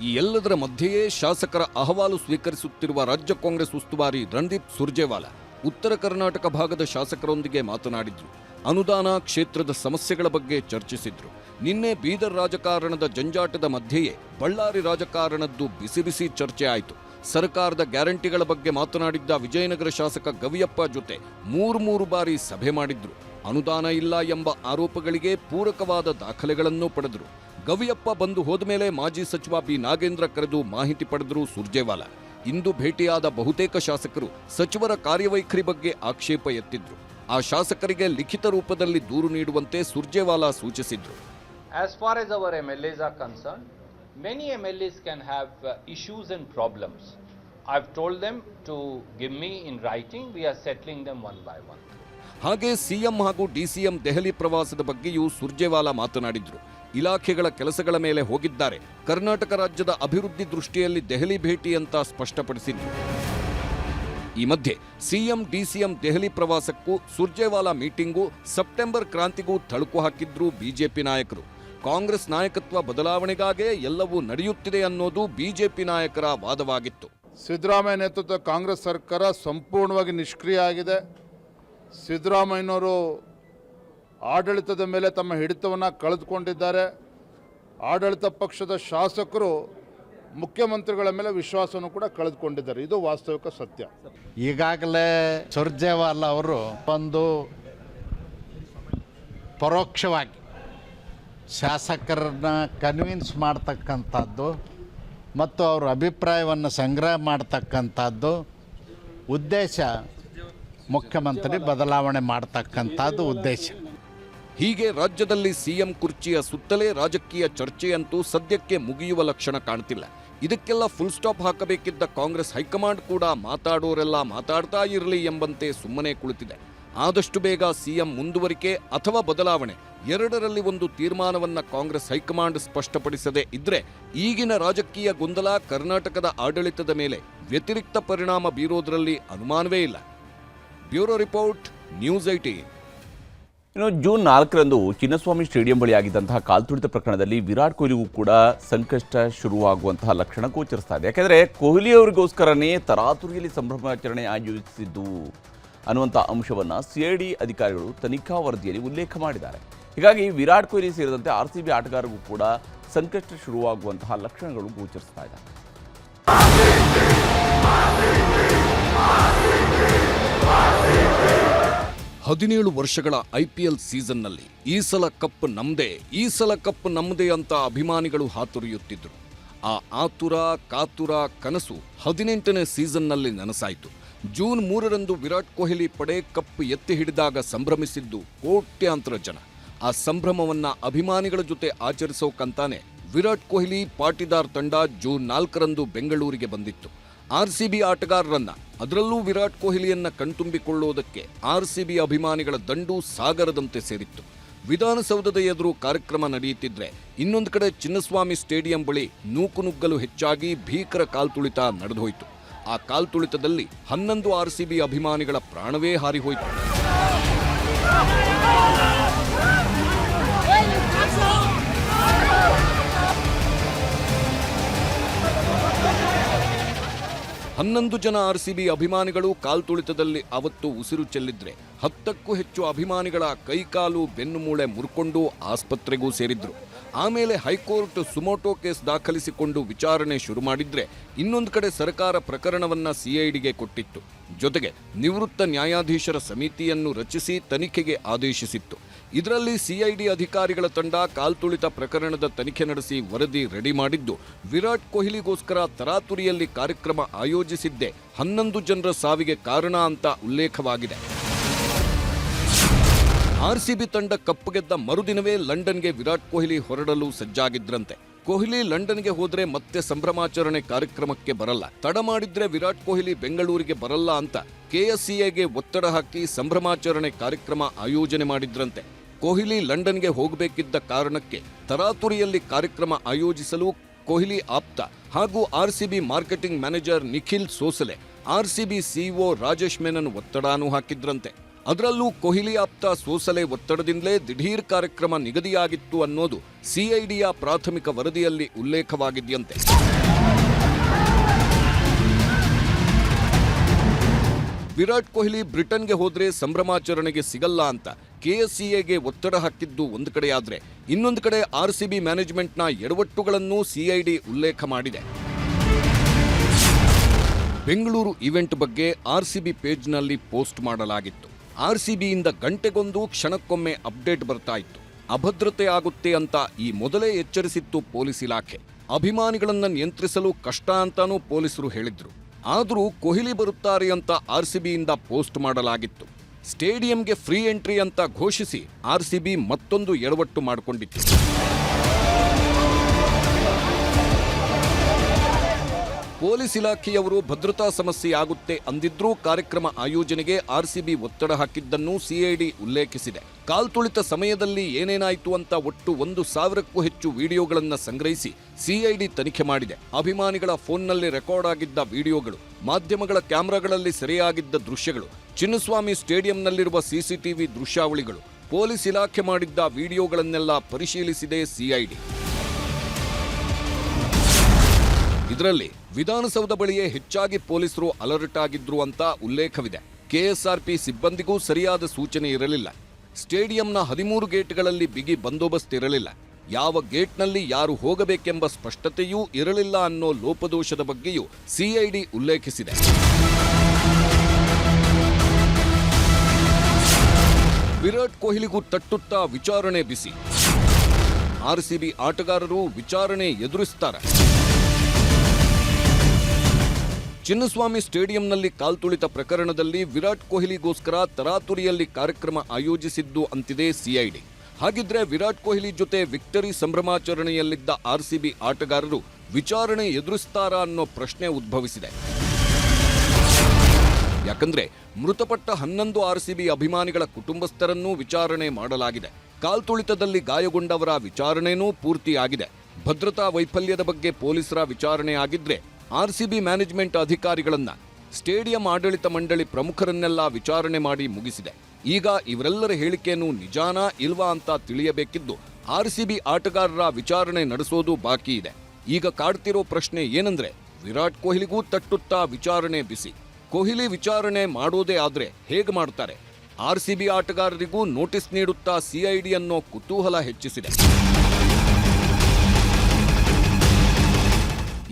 ಈ ಎಲ್ಲದರ ಮಧ್ಯೆಯೇ ಶಾಸಕರ ಅಹವಾಲು ಸ್ವೀಕರಿಸುತ್ತಿರುವ ರಾಜ್ಯ ಕಾಂಗ್ರೆಸ್ ಉಸ್ತುವಾರಿ ರಣದೀಪ್ ಸುರ್ಜೇವಾಲಾ ಉತ್ತರ ಕರ್ನಾಟಕ ಭಾಗದ ಶಾಸಕರೊಂದಿಗೆ ಮಾತನಾಡಿದ್ರು. ಅನುದಾನ, ಕ್ಷೇತ್ರದ ಸಮಸ್ಯೆಗಳ ಬಗ್ಗೆ ಚರ್ಚಿಸಿದ್ರು. ನಿನ್ನೆ ಬೀದರ್ ರಾಜಕಾರಣದ ಜಂಜಾಟದ ಮಧ್ಯೆಯೇ ಬಳ್ಳಾರಿ ರಾಜಕಾರಣದ್ದು ಬಿಸಿ ಬಿಸಿ ಚರ್ಚೆ ಆಯಿತು. ಸರ್ಕಾರದ ಗ್ಯಾರಂಟಿಗಳ ಬಗ್ಗೆ ಮಾತನಾಡಿದ್ದ ವಿಜಯನಗರ ಶಾಸಕ ಗವಿಯಪ್ಪ ಜೊತೆ 3 ಬಾರಿ ಸಭೆ ಮಾಡಿದ್ರು. ಅನುದಾನ ಇಲ್ಲ ಎಂಬ ಆರೋಪಗಳಿಗೆ ಪೂರಕವಾದ ದಾಖಲೆಗಳನ್ನು ಪಡೆದರು. ಗವಿಯಪ್ಪ ಬಂದು ಹೋದ ಮೇಲೆ ಮಾಜಿ ಸಚಿವ ಬಿ ನಾಗೇಂದ್ರ ಕರೆದು ಮಾಹಿತಿ ಪಡೆದರು ಸುರ್ಜೇವಾಲಾ. ಇಂದು ಭೇಟಿಯಾದ ಬಹುತೇಕ ಶಾಸಕರು ಸಚಿವರ ಕಾರ್ಯವೈಖರಿ ಬಗ್ಗೆ ಆಕ್ಷೇಪ ಎತ್ತಿದ್ರು. ಆ ಶಾಸಕರಿಗೆ ಲಿಖಿತ ರೂಪದಲ್ಲಿ ದೂರು ನೀಡುವಂತೆ Surjewala ಸೂಚಿಸಿದ್ರು. As far as our MLAs are concerned, many MLAs can have issues and problems. I've told them to give me in writing. We are settling them one by one. ಹಾಗೆ ಸಿಎಂ ಹಾಗೂ ಡಿಸಿಎಂ ದೆಹಲಿ ಪ್ರವಾಸದ ಬಗ್ಗೆಯೂ ಸುರ್ಜೇವಾಲಾ ಮಾತನಾಡಿದ್ರು. ಇಲಾಖೆಗಳ ಕೆಲಸಗಳ ಮೇಲೆ ಹೋಗಿದ್ದಾರೆ. ಕರ್ನಾಟಕ ರಾಜ್ಯದ ಅಭಿವೃದ್ಧಿ ದೃಷ್ಟಿಯಲ್ಲಿ ದೆಹಲಿ ಭೇಟಿ ಅಂತ ಸ್ಪಷ್ಟಪಡಿಸಿದ್ರು. ಈ ಮಧ್ಯೆ ಸಿಎಂ ಡಿಸಿಎಂ ದೆಹಲಿ ಪ್ರವಾಸಕ್ಕೂ ಸುರ್ಜೇವಾಲಾ ಮೀಟಿಂಗೂ ಸೆಪ್ಟೆಂಬರ್ ಕ್ರಾಂತಿಗೂ ತಳುಕು ಹಾಕಿದ್ರು ಬಿಜೆಪಿ ನಾಯಕರು. ಕಾಂಗ್ರೆಸ್ ನಾಯಕತ್ವ ಬದಲಾವಣೆಗಾಗೇ ಎಲ್ಲವೂ ನಡೆಯುತ್ತಿದೆ ಅನ್ನೋದು ಬಿಜೆಪಿ ನಾಯಕರ ವಾದವಾಗಿತ್ತು. ಸಿದ್ದರಾಮಯ್ಯ ನೇತೃತ್ವದ ಕಾಂಗ್ರೆಸ್ ಸರ್ಕಾರ ಸಂಪೂರ್ಣವಾಗಿ ನಿಷ್ಕ್ರಿಯ ಆಗಿದೆ. ಸಿದ್ದರಾಮಯ್ಯನವರು ಆಡಳಿತದ ಮೇಲೆ ತಮ್ಮ ಹಿಡಿತವನ್ನು ಕಳೆದುಕೊಂಡಿದ್ದಾರೆ. ಆಡಳಿತ ಪಕ್ಷದ ಶಾಸಕರು ಮುಖ್ಯಮಂತ್ರಿಗಳ ಮೇಲೆ ವಿಶ್ವಾಸವನ್ನು ಕೂಡ ಕಳೆದುಕೊಂಡಿದ್ದಾರೆ. ಇದು ವಾಸ್ತವಿಕ ಸತ್ಯ. ಈಗಾಗಲೇ ಸುರ್ಜೇವಾಲಾ ಅವರು ಒಂದು ಪರೋಕ್ಷವಾಗಿ ಶಾಸಕರನ್ನ ಕನ್ವಿನ್ಸ್ ಮಾಡ್ತಕ್ಕಂಥದ್ದು ಮತ್ತು ಅವರ ಅಭಿಪ್ರಾಯವನ್ನು ಸಂಗ್ರಹ ಮಾಡ್ತಕ್ಕಂಥದ್ದು ಉದ್ದೇಶ, ಮುಖ್ಯಮಂತ್ರಿ ಬದಲಾವಣೆ ಮಾಡ್ತಕ್ಕಂಥದ್ದು ಉದ್ದೇಶ. ಹೀಗೆ ರಾಜ್ಯದಲ್ಲಿ ಸಿಎಂ ಕುರ್ಚಿಯ ಸುತ್ತಲೇ ರಾಜಕೀಯ ಚರ್ಚೆಯಂತೂ ಸದ್ಯಕ್ಕೆ ಮುಗಿಯುವ ಲಕ್ಷಣ ಕಾಣ್ತಿಲ್ಲ. ಇದಕ್ಕೆಲ್ಲ ಫುಲ್ ಸ್ಟಾಪ್ ಹಾಕಬೇಕಿದ್ದ ಕಾಂಗ್ರೆಸ್ ಹೈಕಮಾಂಡ್ ಕೂಡ ಮಾತಾಡೋರೆಲ್ಲ ಮಾತಾಡ್ತಾ ಇರಲಿ ಎಂಬಂತೆ ಸುಮ್ಮನೆ ಕುಳಿತಿದೆ. ಆದಷ್ಟು ಬೇಗ ಸಿಎಂ ಮುಂದುವರಿಕೆ ಅಥವಾ ಬದಲಾವಣೆ ಎರಡರಲ್ಲಿ ಒಂದು ತೀರ್ಮಾನವನ್ನ ಕಾಂಗ್ರೆಸ್ ಹೈಕಮಾಂಡ್ ಸ್ಪಷ್ಟಪಡಿಸದೆ ಇದ್ರೆ ಈಗಿನ ರಾಜಕೀಯ ಗೊಂದಲ ಕರ್ನಾಟಕದ ಆಡಳಿತದ ಮೇಲೆ ವ್ಯತಿರಿಕ್ತ ಪರಿಣಾಮ ಬೀರೋದ್ರಲ್ಲಿ ಅನುಮಾನವೇ ಇಲ್ಲ. Bureau report, news 18. ಇನ್ನು ಜೂನ್ 4ರಂದು ಚಿನ್ನಸ್ವಾಮಿ ಸ್ಟೇಡಿಯಂ ಬಳಿ ಆಗಿದ್ದಂತಹ ಕಾಲ್ತುಳಿತ ಪ್ರಕರಣದಲ್ಲಿ ವಿರಾಟ್ ಕೊಹ್ಲಿಗೂ ಕೂಡ ಸಂಕಷ್ಟ ಶುರುವಾಗುವಂತಹ ಲಕ್ಷಣ ಗೋಚರಿಸ್ತಾ ಇದೆ. ಯಾಕೆಂದರೆ ಕೊಹ್ಲಿ ಅವರಿಗೋಸ್ಕರನೇ ತರಾತುರಿಯಲ್ಲಿ ಸಂಭ್ರಮಾಚರಣೆ ಆಯೋಜಿಸಿದ್ದು. ಅನ್ನುವಂಥ ಅಂಶವನ್ನು CID ಅಧಿಕಾರಿಗಳು ತನಿಖಾ ವರದಿಯಲ್ಲಿ ಉಲ್ಲೇಖ ಮಾಡಿದ್ದಾರೆ. ಹೀಗಾಗಿ ವಿರಾಟ್ ಕೊಹ್ಲಿ ಸೇರಿದಂತೆ RCB ಆಟಗಾರರಿಗೂ ಕೂಡ ಸಂಕಷ್ಟ ಶುರುವಾಗುವಂತಹ ಲಕ್ಷಣಗಳು ಗೋಚರಿಸ್ತಾ ಇದ್ದಾವೆ. ಹದಿನೇಳು ವರ್ಷಗಳ IPL ಸೀಸನ್ನಲ್ಲಿ ಈ ಸಲ ಕಪ್ ನಮ್ದೇ ಅಂತ ಅಭಿಮಾನಿಗಳು ಹಾತೊರೆಯುತ್ತಿದ್ದರು. ಆ ಆತುರ ಕಾತುರ ಕನಸು 18ನೇ ಸೀಸನ್ನಲ್ಲಿ ನನಸಾಯಿತು. ಜೂನ್ 3ರಂದು ವಿರಾಟ್ ಕೊಹ್ಲಿ ಪಡೆ ಕಪ್ ಎತ್ತಿ ಹಿಡಿದಾಗ ಸಂಭ್ರಮಿಸಿದ್ದು ಕೋಟ್ಯಾಂತರ ಜನ. ಆ ಸಂಭ್ರಮವನ್ನ ಅಭಿಮಾನಿಗಳ ಜೊತೆ ಆಚರಿಸೋಕಂತಾನೆ ವಿರಾಟ್ ಕೊಹ್ಲಿ ಪಾಟಿದಾರ್ ತಂಡ ಜೂನ್ 4ರಂದು ಬೆಂಗಳೂರಿಗೆ ಬಂದಿತ್ತು. RCB ಆಟಗಾರರನ್ನ, ಅದರಲ್ಲೂ ವಿರಾಟ್ ಕೊಹ್ಲಿಯನ್ನ ಕಣ್ತುಂಬಿಕೊಳ್ಳುವುದಕ್ಕೆ RCB ಅಭಿಮಾನಿಗಳ ದಂಡು ಸಾಗರದಂತೆ ಸೇರಿತ್ತು. ವಿಧಾನಸೌಧದ ಎದುರು ಕಾರ್ಯಕ್ರಮ ನಡೆಯುತ್ತಿದ್ರೆ ಇನ್ನೊಂದು ಕಡೆ ಚಿನ್ನಸ್ವಾಮಿ ಸ್ಟೇಡಿಯಂ ಬಳಿ ನೂಕುನುಗ್ಗಲು ಹೆಚ್ಚಾಗಿ ಭೀಕರ ಕಾಲ್ತುಳಿತ ನಡೆದೋಯ್ತು. ಆ ಕಾಲ್ತುಳಿತದಲ್ಲಿ 11 RCB ಅಭಿಮಾನಿಗಳ ಪ್ರಾಣವೇ ಹಾರಿಹೋಯಿತು. ಹನ್ನೊಂದು ಜನ RCB ಅಭಿಮಾನಿಗಳು ಕಾಲ್ತುಳಿತದಲ್ಲಿ ಅವತ್ತು ಉಸಿರು ಚೆಲ್ಲಿದ್ರೆ 10ಕ್ಕೂ ಹೆಚ್ಚು ಅಭಿಮಾನಿಗಳ ಕೈಕಾಲು ಬೆನ್ನುಮೂಳೆ ಮುರ್ಕೊಂಡು ಆಸ್ಪತ್ರೆಗೂ ಸೇರಿದ್ರು. ಆಮೇಲೆ ಹೈಕೋರ್ಟ್ ಸುಮೋಟೋ ಕೇಸ್ ದಾಖಲಿಸಿಕೊಂಡು ವಿಚಾರಣೆ ಶುರು ಮಾಡಿದ್ರೆ ಇನ್ನೊಂದು ಕಡೆ ಸರ್ಕಾರ ಪ್ರಕರಣವನ್ನ CIDಗೆ ಕೊಟ್ಟಿತ್ತು. ಜೊತೆಗೆ ನಿವೃತ್ತ ನ್ಯಾಯಾಧೀಶರ ಸಮಿತಿಯನ್ನು ರಚಿಸಿ ತನಿಖೆಗೆ ಆದೇಶಿಸಿತ್ತು. ಇದರಲ್ಲಿ CID ಅಧಿಕಾರಿಗಳ ತಂಡ ಕಾಲ್ತುಳಿತ ಪ್ರಕರಣದ ತನಿಖೆ ನಡೆಸಿ ವರದಿ ರೆಡಿ ಮಾಡಿದ್ದು ವಿರಾಟ್ ಕೊಹ್ಲಿಗೋಸ್ಕರ ತರಾತುರಿಯಲ್ಲಿ ಕಾರ್ಯಕ್ರಮ ಆಯೋಜಿಸಿದ್ದೇ 11 ಜನರ ಸಾವಿಗೆ ಕಾರಣ ಅಂತ ಉಲ್ಲೇಖವಾಗಿದೆ. RCB ತಂಡ ಕಪ್ ಗೆದ್ದ ಮರುದಿನವೇ ಲಂಡನ್ಗೆ ವಿರಾಟ್ ಕೊಹ್ಲಿ ಹೊರಡಲು ಸಜ್ಜಾಗಿದ್ರಂತೆ. ಕೊಹ್ಲಿ ಲಂಡನ್ಗೆ ಹೋದ್ರೆ ಮತ್ತೆ ಸಂಭ್ರಮಾಚರಣೆ ಕಾರ್ಯಕ್ರಮಕ್ಕೆ ಬರಲ್ಲ, ತಡ ಮಾಡಿದ್ರೆ ವಿರಾಟ್ ಕೊಹ್ಲಿ ಬೆಂಗಳೂರಿಗೆ ಬರಲ್ಲ ಅಂತ KSCAಗೆ ಒತ್ತಡ ಹಾಕಿ ಸಂಭ್ರಮಾಚರಣೆ ಕಾರ್ಯಕ್ರಮ ಆಯೋಜನೆ ಮಾಡಿದ್ರಂತೆ. ಕೊಹ್ಲಿ ಲಂಡನ್ಗೆ ಹೋಗಬೇಕಿದ್ದ ಕಾರಣಕ್ಕೆ ತರಾತುರಿಯಲ್ಲಿ ಕಾರ್ಯಕ್ರಮ ಆಯೋಜಿಸಲು ಕೊಹ್ಲಿ ಆಪ್ತ ಹಾಗೂ RCB marketing manager Nikhil Sosale RCB CEO Rajesh Menon ಒತ್ತಡನೂ ಹಾಕಿದ್ರಂತೆ. ಅದರಲ್ಲೂ ಕೊಹ್ಲಿ ಆಪ್ತ ಸೋಸಲೆ ಒತ್ತಡದಿಂದಲೇ ದಿಢೀರ್ ಕಾರ್ಯಕ್ರಮ ನಿಗದಿಯಾಗಿತ್ತು ಅನ್ನೋದು CIDಯ ಪ್ರಾಥಮಿಕ ವರದಿಯಲ್ಲಿ ಉಲ್ಲೇಖವಾಗಿದೆಯಂತೆ. ವಿರಾಟ್ ಕೊಹ್ಲಿ ಬ್ರಿಟನ್ಗೆ ಹೋದ್ರೆ ಸಂಭ್ರಮಾಚರಣೆಗೆ ಸಿಗಲ್ಲ ಅಂತ KSCAಗೆ ಒತ್ತಡ ಹಾಕಿದ್ದು ಒಂದು ಕಡೆಯಾದ್ರೆ, ಇನ್ನೊಂದು ಕಡೆ RCB ಮ್ಯಾನೇಜ್ಮೆಂಟ್ನ ಎಡವಟ್ಟುಗಳನ್ನು CID ಉಲ್ಲೇಖ ಮಾಡಿದೆ. ಬೆಂಗಳೂರು ಇವೆಂಟ್ ಬಗ್ಗೆ RCB ಪೇಜ್ನಲ್ಲಿ ಪೋಸ್ಟ್ ಮಾಡಲಾಗಿತ್ತು. RCBಯಿಂದ ಗಂಟೆಗೊಂದು ಕ್ಷಣಕ್ಕೊಮ್ಮೆ ಅಪ್ಡೇಟ್ ಬರ್ತಾ ಇತ್ತು. ಅಭದ್ರತೆ ಆಗುತ್ತೆ ಅಂತ ಈ ಮೊದಲೇ ಎಚ್ಚರಿಸಿತ್ತು ಪೊಲೀಸ್ ಇಲಾಖೆ. ಅಭಿಮಾನಿಗಳನ್ನ ನಿಯಂತ್ರಿಸಲು ಕಷ್ಟ ಅಂತಾನೂ ಪೊಲೀಸರು ಹೇಳಿದ್ರು. ಆದರೂ ಕೊಹ್ಲಿ ಬರುತ್ತಾರೆ ಅಂತ RCBಯಿಂದ ಪೋಸ್ಟ್ ಮಾಡಲಾಗಿತ್ತು. ಸ್ಟೇಡಿಯಂಗೆ ಫ್ರೀ ಎಂಟ್ರಿ ಅಂತ ಘೋಷಿಸಿ RCB ಮತ್ತೊಂದು ಎಡವಟ್ಟು ಮಾಡಿಕೊಂಡಿತ್ತು. ಪೊಲೀಸ್ ಇಲಾಖೆಯವರು ಭದ್ರತಾ ಸಮಸ್ಯೆ ಆಗುತ್ತೆ ಅಂದಿದ್ರೂ ಕಾರ್ಯಕ್ರಮ ಆಯೋಜನೆಗೆ RCB ಒತ್ತಡ ಹಾಕಿದ್ದನ್ನು CID ಉಲ್ಲೇಖಿಸಿದೆ. ಕಾಲ್ತುಳಿತ ಸಮಯದಲ್ಲಿ ಏನೇನಾಯಿತು ಅಂತ ಒಟ್ಟು 1,000ಕ್ಕೂ ಹೆಚ್ಚು ವಿಡಿಯೋಗಳನ್ನು ಸಂಗ್ರಹಿಸಿ CID ತನಿಖೆ ಮಾಡಿದೆ. ಅಭಿಮಾನಿಗಳ ಫೋನ್ನಲ್ಲಿ ರೆಕಾರ್ಡ್ ಆಗಿದ್ದ ವಿಡಿಯೋಗಳು, ಮಾಧ್ಯಮಗಳ ಕ್ಯಾಮೆರಾಗಳಲ್ಲಿ ಸೆರೆಯಾಗಿದ್ದ ದೃಶ್ಯಗಳು, ಚಿನ್ನಸ್ವಾಮಿ ಸ್ಟೇಡಿಯಂನಲ್ಲಿರುವ CCTV ದೃಶ್ಯಾವಳಿಗಳು, ಪೊಲೀಸ್ ಇಲಾಖೆ ಮಾಡಿದ್ದ ವಿಡಿಯೋಗಳನ್ನೆಲ್ಲ ಪರಿಶೀಲಿಸಿದೆ CID. ಇದರಲ್ಲಿ ವಿಧಾನಸೌಧ ಬಳಿಯೇ ಹೆಚ್ಚಾಗಿ ಪೊಲೀಸರು ಅಲರ್ಟ್ ಆಗಿದ್ರು ಅಂತ ಉಲ್ಲೇಖವಿದೆ. KSRP ಸಿಬ್ಬಂದಿಗೂ ಸರಿಯಾದ ಸೂಚನೆ ಇರಲಿಲ್ಲ. ಸ್ಟೇಡಿಯಂನ 13 ಗೇಟ್ಗಳಲ್ಲಿ ಬಿಗಿ ಬಂದೋಬಸ್ತ್ ಇರಲಿಲ್ಲ. ಯಾವ ಗೇಟ್ನಲ್ಲಿ ಯಾರು ಹೋಗಬೇಕೆಂಬ ಸ್ಪಷ್ಟತೆಯೂ ಇರಲಿಲ್ಲ ಅನ್ನೋ ಲೋಪದೋಷದ ಬಗ್ಗೆಯೂ CID ಉಲ್ಲೇಖಿಸಿದೆ. ವಿರಾಟ್ ಕೊಹ್ಲಿಗೂ ತಟ್ಟುತ್ತಾ ವಿಚಾರಣೆ ಬಿಸಿ. RCB ಆಟಗಾರರು ವಿಚಾರಣೆ ಎದುರಿಸುತ್ತಾರೆ. ಚಿನ್ನಸ್ವಾಮಿ ಸ್ಟೇಡಿಯಂನಲ್ಲಿ ಕಾಲ್ತುಳಿತ ಪ್ರಕರಣದಲ್ಲಿ ವಿರಾಟ್ ಕೊಹ್ಲಿಗೋಸ್ಕರ ತರಾತುರಿಯಲ್ಲಿ ಕಾರ್ಯಕ್ರಮ ಆಯೋಜಿಸಿದ್ದು ಅಂತಿದೆ CID. ಹಾಗಿದ್ರೆ ವಿರಾಟ್ ಕೊಹ್ಲಿ ಜೊತೆ ವಿಕ್ಟರಿ ಸಂಭ್ರಮಾಚರಣೆಯಲ್ಲಿದ್ದ RCB ಆಟಗಾರರು ವಿಚಾರಣೆ ಎದುರಿಸ್ತಾರಾ ಅನ್ನೋ ಪ್ರಶ್ನೆ ಉದ್ಭವಿಸಿದೆ. ಯಾಕಂದ್ರೆ ಮೃತಪಟ್ಟ 11 RCB ಅಭಿಮಾನಿಗಳ ಕುಟುಂಬಸ್ಥರನ್ನೂ ವಿಚಾರಣೆ ಮಾಡಲಾಗಿದೆ. ಕಾಲ್ತುಳಿತದಲ್ಲಿ ಗಾಯಗೊಂಡವರ ವಿಚಾರಣೆನೂ ಪೂರ್ತಿಯಾಗಿದೆ. ಭದ್ರತಾ ವೈಫಲ್ಯದ ಬಗ್ಗೆ ಪೊಲೀಸರ ವಿಚಾರಣೆ ಆಗಿದ್ರೆ RCB ಮ್ಯಾನೇಜ್ಮೆಂಟ್ ಅಧಿಕಾರಿಗಳನ್ನ, ಸ್ಟೇಡಿಯಂ ಆಡಳಿತ ಮಂಡಳಿ ಪ್ರಮುಖರನ್ನೆಲ್ಲ ವಿಚಾರಣೆ ಮಾಡಿ ಮುಗಿಸಿದೆ. ಈಗ ಇವರೆಲ್ಲರ ಹೇಳಿಕೆಯನ್ನು ನಿಜಾನಾ ಇಲ್ವಾ ಅಂತ ತಿಳಿಯಬೇಕಿದ್ದು RCB ಆಟಗಾರರ ವಿಚಾರಣೆ ನಡೆಸೋದು ಬಾಕಿ ಇದೆ. ಈಗ ಕಾಡ್ತಿರೋ ಪ್ರಶ್ನೆ ಏನಂದ್ರೆ, ವಿರಾಟ್ ಕೊಹ್ಲಿಗೂ ತಟ್ಟುತ್ತಾ ವಿಚಾರಣೆ ಬಿಸಿ. ಕೊಹ್ಲಿ ವಿಚಾರಣೆ ಮಾಡೋದೇ ಆದ್ರೆ ಹೇಗೆ ಮಾಡ್ತಾರೆ? RCB ಆಟಗಾರರಿಗೂ ನೋಟಿಸ್ ನೀಡುತ್ತಾ CID ಅನ್ನೋ ಕುತೂಹಲ ಹೆಚ್ಚಿಸಿದೆ.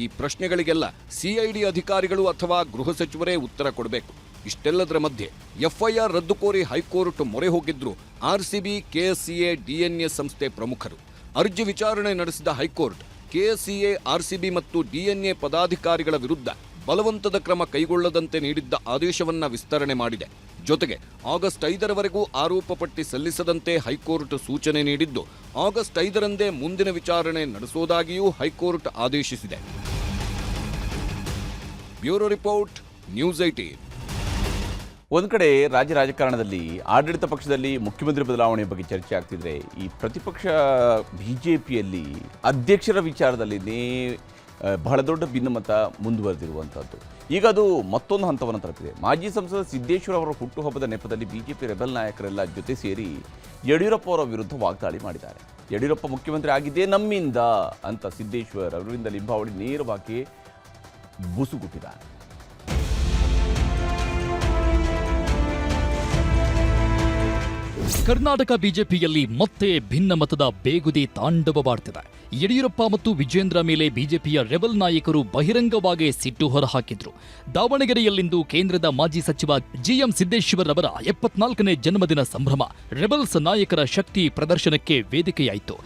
ಈ ಪ್ರಶ್ನೆಗಳಿಗೆಲ್ಲ CID ಅಧಿಕಾರಿಗಳು ಅಥವಾ ಗೃಹ ಸಚಿವರೇ ಉತ್ತರ ಕೊಡಬೇಕು. ಇಷ್ಟೆಲ್ಲದರ ಮಧ್ಯೆ FIR ರದ್ದು ಕೋರಿ ಹೈಕೋರ್ಟ್ ಮೊರೆ ಹೋಗಿದ್ರು RCB, KSCA, DNA ಸಂಸ್ಥೆ ಪ್ರಮುಖರು. ಅರ್ಜಿ ವಿಚಾರಣೆ ನಡೆಸಿದ ಹೈಕೋರ್ಟ್ KSCA, RCB ಮತ್ತು DNA ಪದಾಧಿಕಾರಿಗಳ ವಿರುದ್ಧ ಬಲವಂತದ ಕ್ರಮ ಕೈಗೊಳ್ಳದಂತೆ ನೀಡಿದ್ದ ಆದೇಶವನ್ನ ವಿಸ್ತರಣೆ ಮಾಡಿದೆ. ಜೊತೆಗೆ ಆಗಸ್ಟ್ 5ರವರೆಗೂ ಆರೋಪ ಪಟ್ಟಿ ಸಲ್ಲಿಸದಂತೆ ಹೈಕೋರ್ಟ್ ಸೂಚನೆ ನೀಡಿದ್ದು ಆಗಸ್ಟ್ 5ರಂದೇ ಮುಂದಿನ ವಿಚಾರಣೆ ನಡೆಸುವುದಾಗಿಯೂ ಹೈಕೋರ್ಟ್ ಆದೇಶಿಸಿದೆ. Bureau report, news 18. ಒಂದು ಕಡೆ ರಾಜ್ಯ ರಾಜಕಾರಣದಲ್ಲಿ ಆಡಳಿತ ಪಕ್ಷದಲ್ಲಿ ಮುಖ್ಯಮಂತ್ರಿ ಬದಲಾವಣೆ ಬಗ್ಗೆ ಚರ್ಚೆ ಆಗ್ತಿದ್ರೆ, ಈ ಪ್ರತಿಪಕ್ಷ BJPಯಲ್ಲಿ ಅಧ್ಯಕ್ಷರ ವಿಚಾರದಲ್ಲಿ ಬಹಳ ದೊಡ್ಡ ಭಿನ್ನಮತ ಮುಂದುವರೆದಿರುವಂಥದ್ದು. ಈಗ ಅದು ಮತ್ತೊಂದು ಹಂತವನ್ನು ತಲುಪಿದೆ. ಮಾಜಿ ಸಂಸದ ಸಿದ್ದೇಶ್ವರ ಅವರ ಹುಟ್ಟುಹಬ್ಬದ ನೆಪದಲ್ಲಿ BJP ರೆಬೆಲ್ ನಾಯಕರೆಲ್ಲ ಜೊತೆ ಸೇರಿ ಯಡಿಯೂರಪ್ಪ ಅವರ ವಿರುದ್ಧ ವಾಗ್ದಾಳಿ ಮಾಡಿದ್ದಾರೆ. ಯಡಿಯೂರಪ್ಪ ಮುಖ್ಯಮಂತ್ರಿ ಆಗಿದ್ದೇ ನಮ್ಮಿಂದ ಅಂತ ಸಿದ್ದೇಶ್ವರ್ ಅವರಿಂದ ಲಿಂಬಾವಳಿ ನೇರವಾಗಿ ಬುಸುಗುಟ್ಟಿದ್ದಾರೆ. ಕರ್ನಾಟಕ ಬಿಜೆಪಿಯಲ್ಲಿ ಮತ್ತೆ ಭಿನ್ನಮತದ ಬೇಗುದಿ ತಾಂಡವವಾಡ್ತಿದೆ. ಯಡಿಯೂರಪ್ಪ ಮತ್ತು ವಿಜೇಂದ್ರ ಮೇಲೆ ಬಿಜೆಪಿಯ ರೆಬಲ್ ನಾಯಕರು ಬಹಿರಂಗವಾಗಿ ಸಿಟ್ಟು ಹೊರಹಾಕಿದ್ರು. ದಾವಣಗೆರೆಯಲ್ಲಿಂದು ಕೇಂದ್ರದ ಮಾಜಿ ಸಚಿವ GM ಸಿದ್ದೇಶ್ವರ್ ಅವರ 74ನೇ ಜನ್ಮದಿನ ಸಂಭ್ರಮ ರೆಬಲ್ಸ್ ನಾಯಕರ ಶಕ್ತಿ ಪ್ರದರ್ಶನಕ್ಕೆ ವೇದಿಕೆಯಾಯಿತು.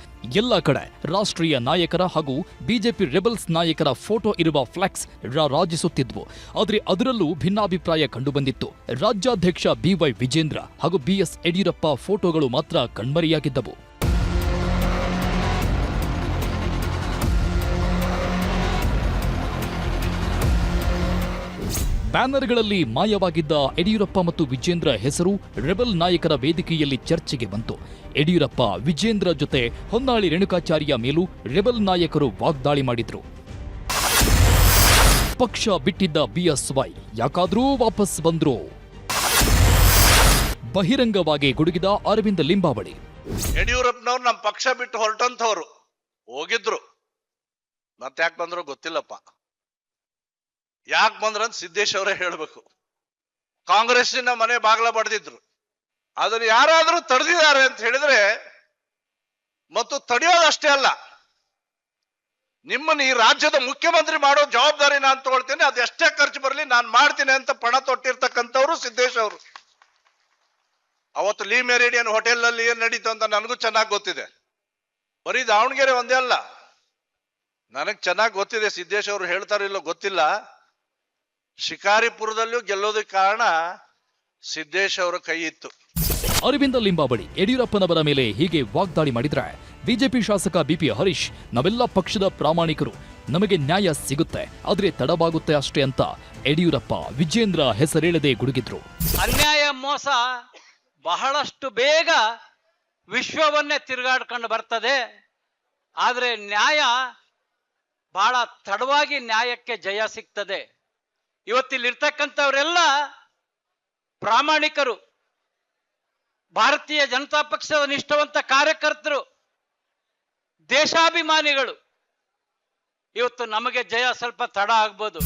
ಎಲ್ಲ ಕಡೆ ರಾಷ್ಟ್ರೀಯ ನಾಯಕರ ಹಾಗೂ ಬಿಜೆಪಿ ರೆಬಲ್ಸ್ ನಾಯಕರ ಫೋಟೋ ಇರುವ ಫ್ಲೆಕ್ಸ್ ರಾರಾಜಿಸುತ್ತಿದ್ವು. ಆದರೆ ಅದರಲ್ಲೂ ಭಿನ್ನಾಭಿಪ್ರಾಯ ಕಂಡುಬಂದಿತ್ತು. ರಾಜ್ಯಾಧ್ಯಕ್ಷ BY ವಿಜೇಂದ್ರ ಹಾಗೂ BS ಯಡಿಯೂರಪ್ಪ ಫೋಟೋಗಳು ಮಾತ್ರ ಕಣ್ಮರೆಯಾಗಿದ್ದವು. ಬ್ಯಾನರ್ಗಳಲ್ಲಿ ಮಾಯವಾಗಿದ್ದ ಯಡಿಯೂರಪ್ಪ ಮತ್ತು ವಿಜೇಂದ್ರ ಹೆಸರು ರೆಬಲ್ ನಾಯಕರ ವೇದಿಕೆಯಲ್ಲಿ ಚರ್ಚೆಗೆ ಬಂತು. ಯಡಿಯೂರಪ್ಪ ವಿಜೇಂದ್ರ ಜೊತೆ ಹೊನ್ನಾಳಿ ರೇಣುಕಾಚಾರ್ಯ ಮೇಲೂ ರೆಬಲ್ ನಾಯಕರು ವಾಗ್ದಾಳಿ ಮಾಡಿದ್ರು. ಪಕ್ಷ ಬಿಟ್ಟಿದ್ದ BSY ಯಾಕಾದ್ರೂ ವಾಪಸ್ ಬಂದ್ರು. ಬಹಿರಂಗವಾಗಿ ಗುಡುಗಿದ ಅರವಿಂದ ಲಿಂಬಾವಳಿ. ಯಡಿಯೂರಪ್ಪನವ್ರು ನಮ್ಮ ಪಕ್ಷ ಬಿಟ್ಟು ಹೊರಟಂತವ್ರು ಹೋಗಿದ್ರು, ಮತ್ತೆ ಯಾಕೆ ಬಂದ್ರು ಗೊತ್ತಿಲ್ಲಪ್ಪ. ಯಾಕೆ ಬಂದ್ರಂತ ಸಿದ್ದೇಶ್ ಅವರೇ ಹೇಳ್ಬೇಕು. ಕಾಂಗ್ರೆಸ್ಸಿನ ಮನೆ ಬಾಗ್ಲ ಬಡ್ದಿದ್ರು, ಅದನ್ನು ಯಾರಾದ್ರೂ ತಡೆದಿದ್ದಾರೆ ಅಂತ ಹೇಳಿದ್ರೆ, ಮತ್ತು ತಡೆಯೋದಷ್ಟೇ ಅಲ್ಲ, ನಿಮ್ಮನ್ನು ಈ ರಾಜ್ಯದ ಮುಖ್ಯಮಂತ್ರಿ ಮಾಡೋ ಜವಾಬ್ದಾರಿ ನಾನು ತಗೊಳ್ತೇನೆ, ಅದೆಷ್ಟೇ ಖರ್ಚು ಬರಲಿ ನಾನು ಮಾಡ್ತೀನಿ ಅಂತ ಪಣ ತೊಟ್ಟಿರ್ತಕ್ಕಂಥವ್ರು ಸಿದ್ದೇಶ್ ಅವರು. ಅವತ್ತು ಲೀ ಮೆರಿಡಿಯನ್ ಹೋಟೆಲ್ ನಲ್ಲಿ ಏನ್ ನಡೀತು ಅಂತ ನನಗೂ ಚೆನ್ನಾಗಿ ಗೊತ್ತಿದೆ. ಬರೀ ದಾವಣಗೆರೆ ಒಂದೇ ಅಲ್ಲ, ನನಗ್ ಚೆನ್ನಾಗಿ ಗೊತ್ತಿದೆ. ಸಿದ್ದೇಶ್ ಅವರು ಹೇಳ್ತಾರೋ ಇಲ್ಲೋ ಗೊತ್ತಿಲ್ಲ, ಶಿಕಾರಿಪುರದಲ್ಲೂ ಗೆಲ್ಲೋದಕ್ಕೆ ಕಾರಣ ಸಿದ್ದೇಶ್ ಅವರ ಕೈ ಇತ್ತು. ಅರವಿಂದ ಲಿಂಬಾವಳಿ ಯಡಿಯೂರಪ್ಪನವರ ಮೇಲೆ ಹೀಗೆ ವಾಗ್ದಾಳಿ ಮಾಡಿದ್ರೆ ಬಿಜೆಪಿ ಶಾಸಕ BP ಹರೀಶ್, ನಾವೆಲ್ಲ ಪಕ್ಷದ ಪ್ರಾಮಾಣಿಕರು, ನಮಗೆ ನ್ಯಾಯ ಸಿಗುತ್ತೆ, ಆದ್ರೆ ತಡವಾಗುತ್ತೆ ಅಷ್ಟೇ ಅಂತ ಯಡಿಯೂರಪ್ಪ ವಿಜೇಂದ್ರ ಹೆಸರೇಳದೆ ಗುಡುಗಿದ್ರು. ಅನ್ಯಾಯ ಮೋಸ ಬಹಳಷ್ಟು ಬೇಗ ವಿಶ್ವವನ್ನೇ ತಿರುಗಾಡ್ಕೊಂಡು ಬರ್ತದೆ, ಆದ್ರೆ ನ್ಯಾಯ ಬಹಳ ತಡವಾಗಿ ನ್ಯಾಯಕ್ಕೆ ಜಯ ಸಿಗ್ತದೆ. ಇವತ್ತಿಲ್ಲಿರ್ತಕ್ಕಂಥವರೆಲ್ಲ ಪ್ರಾಮಾಣಿಕರು, ಭಾರತೀಯ ಜನತಾ ಪಕ್ಷದ ನಿಷ್ಠಾವಂತ ಕಾರ್ಯಕರ್ತರು, ದೇಶಾಭಿಮಾನಿಗಳು. ಇವತ್ತು ನಮಗೆ ಜಯ ಸ್ವಲ್ಪ ತಡ ಆಗ್ಬೋದು.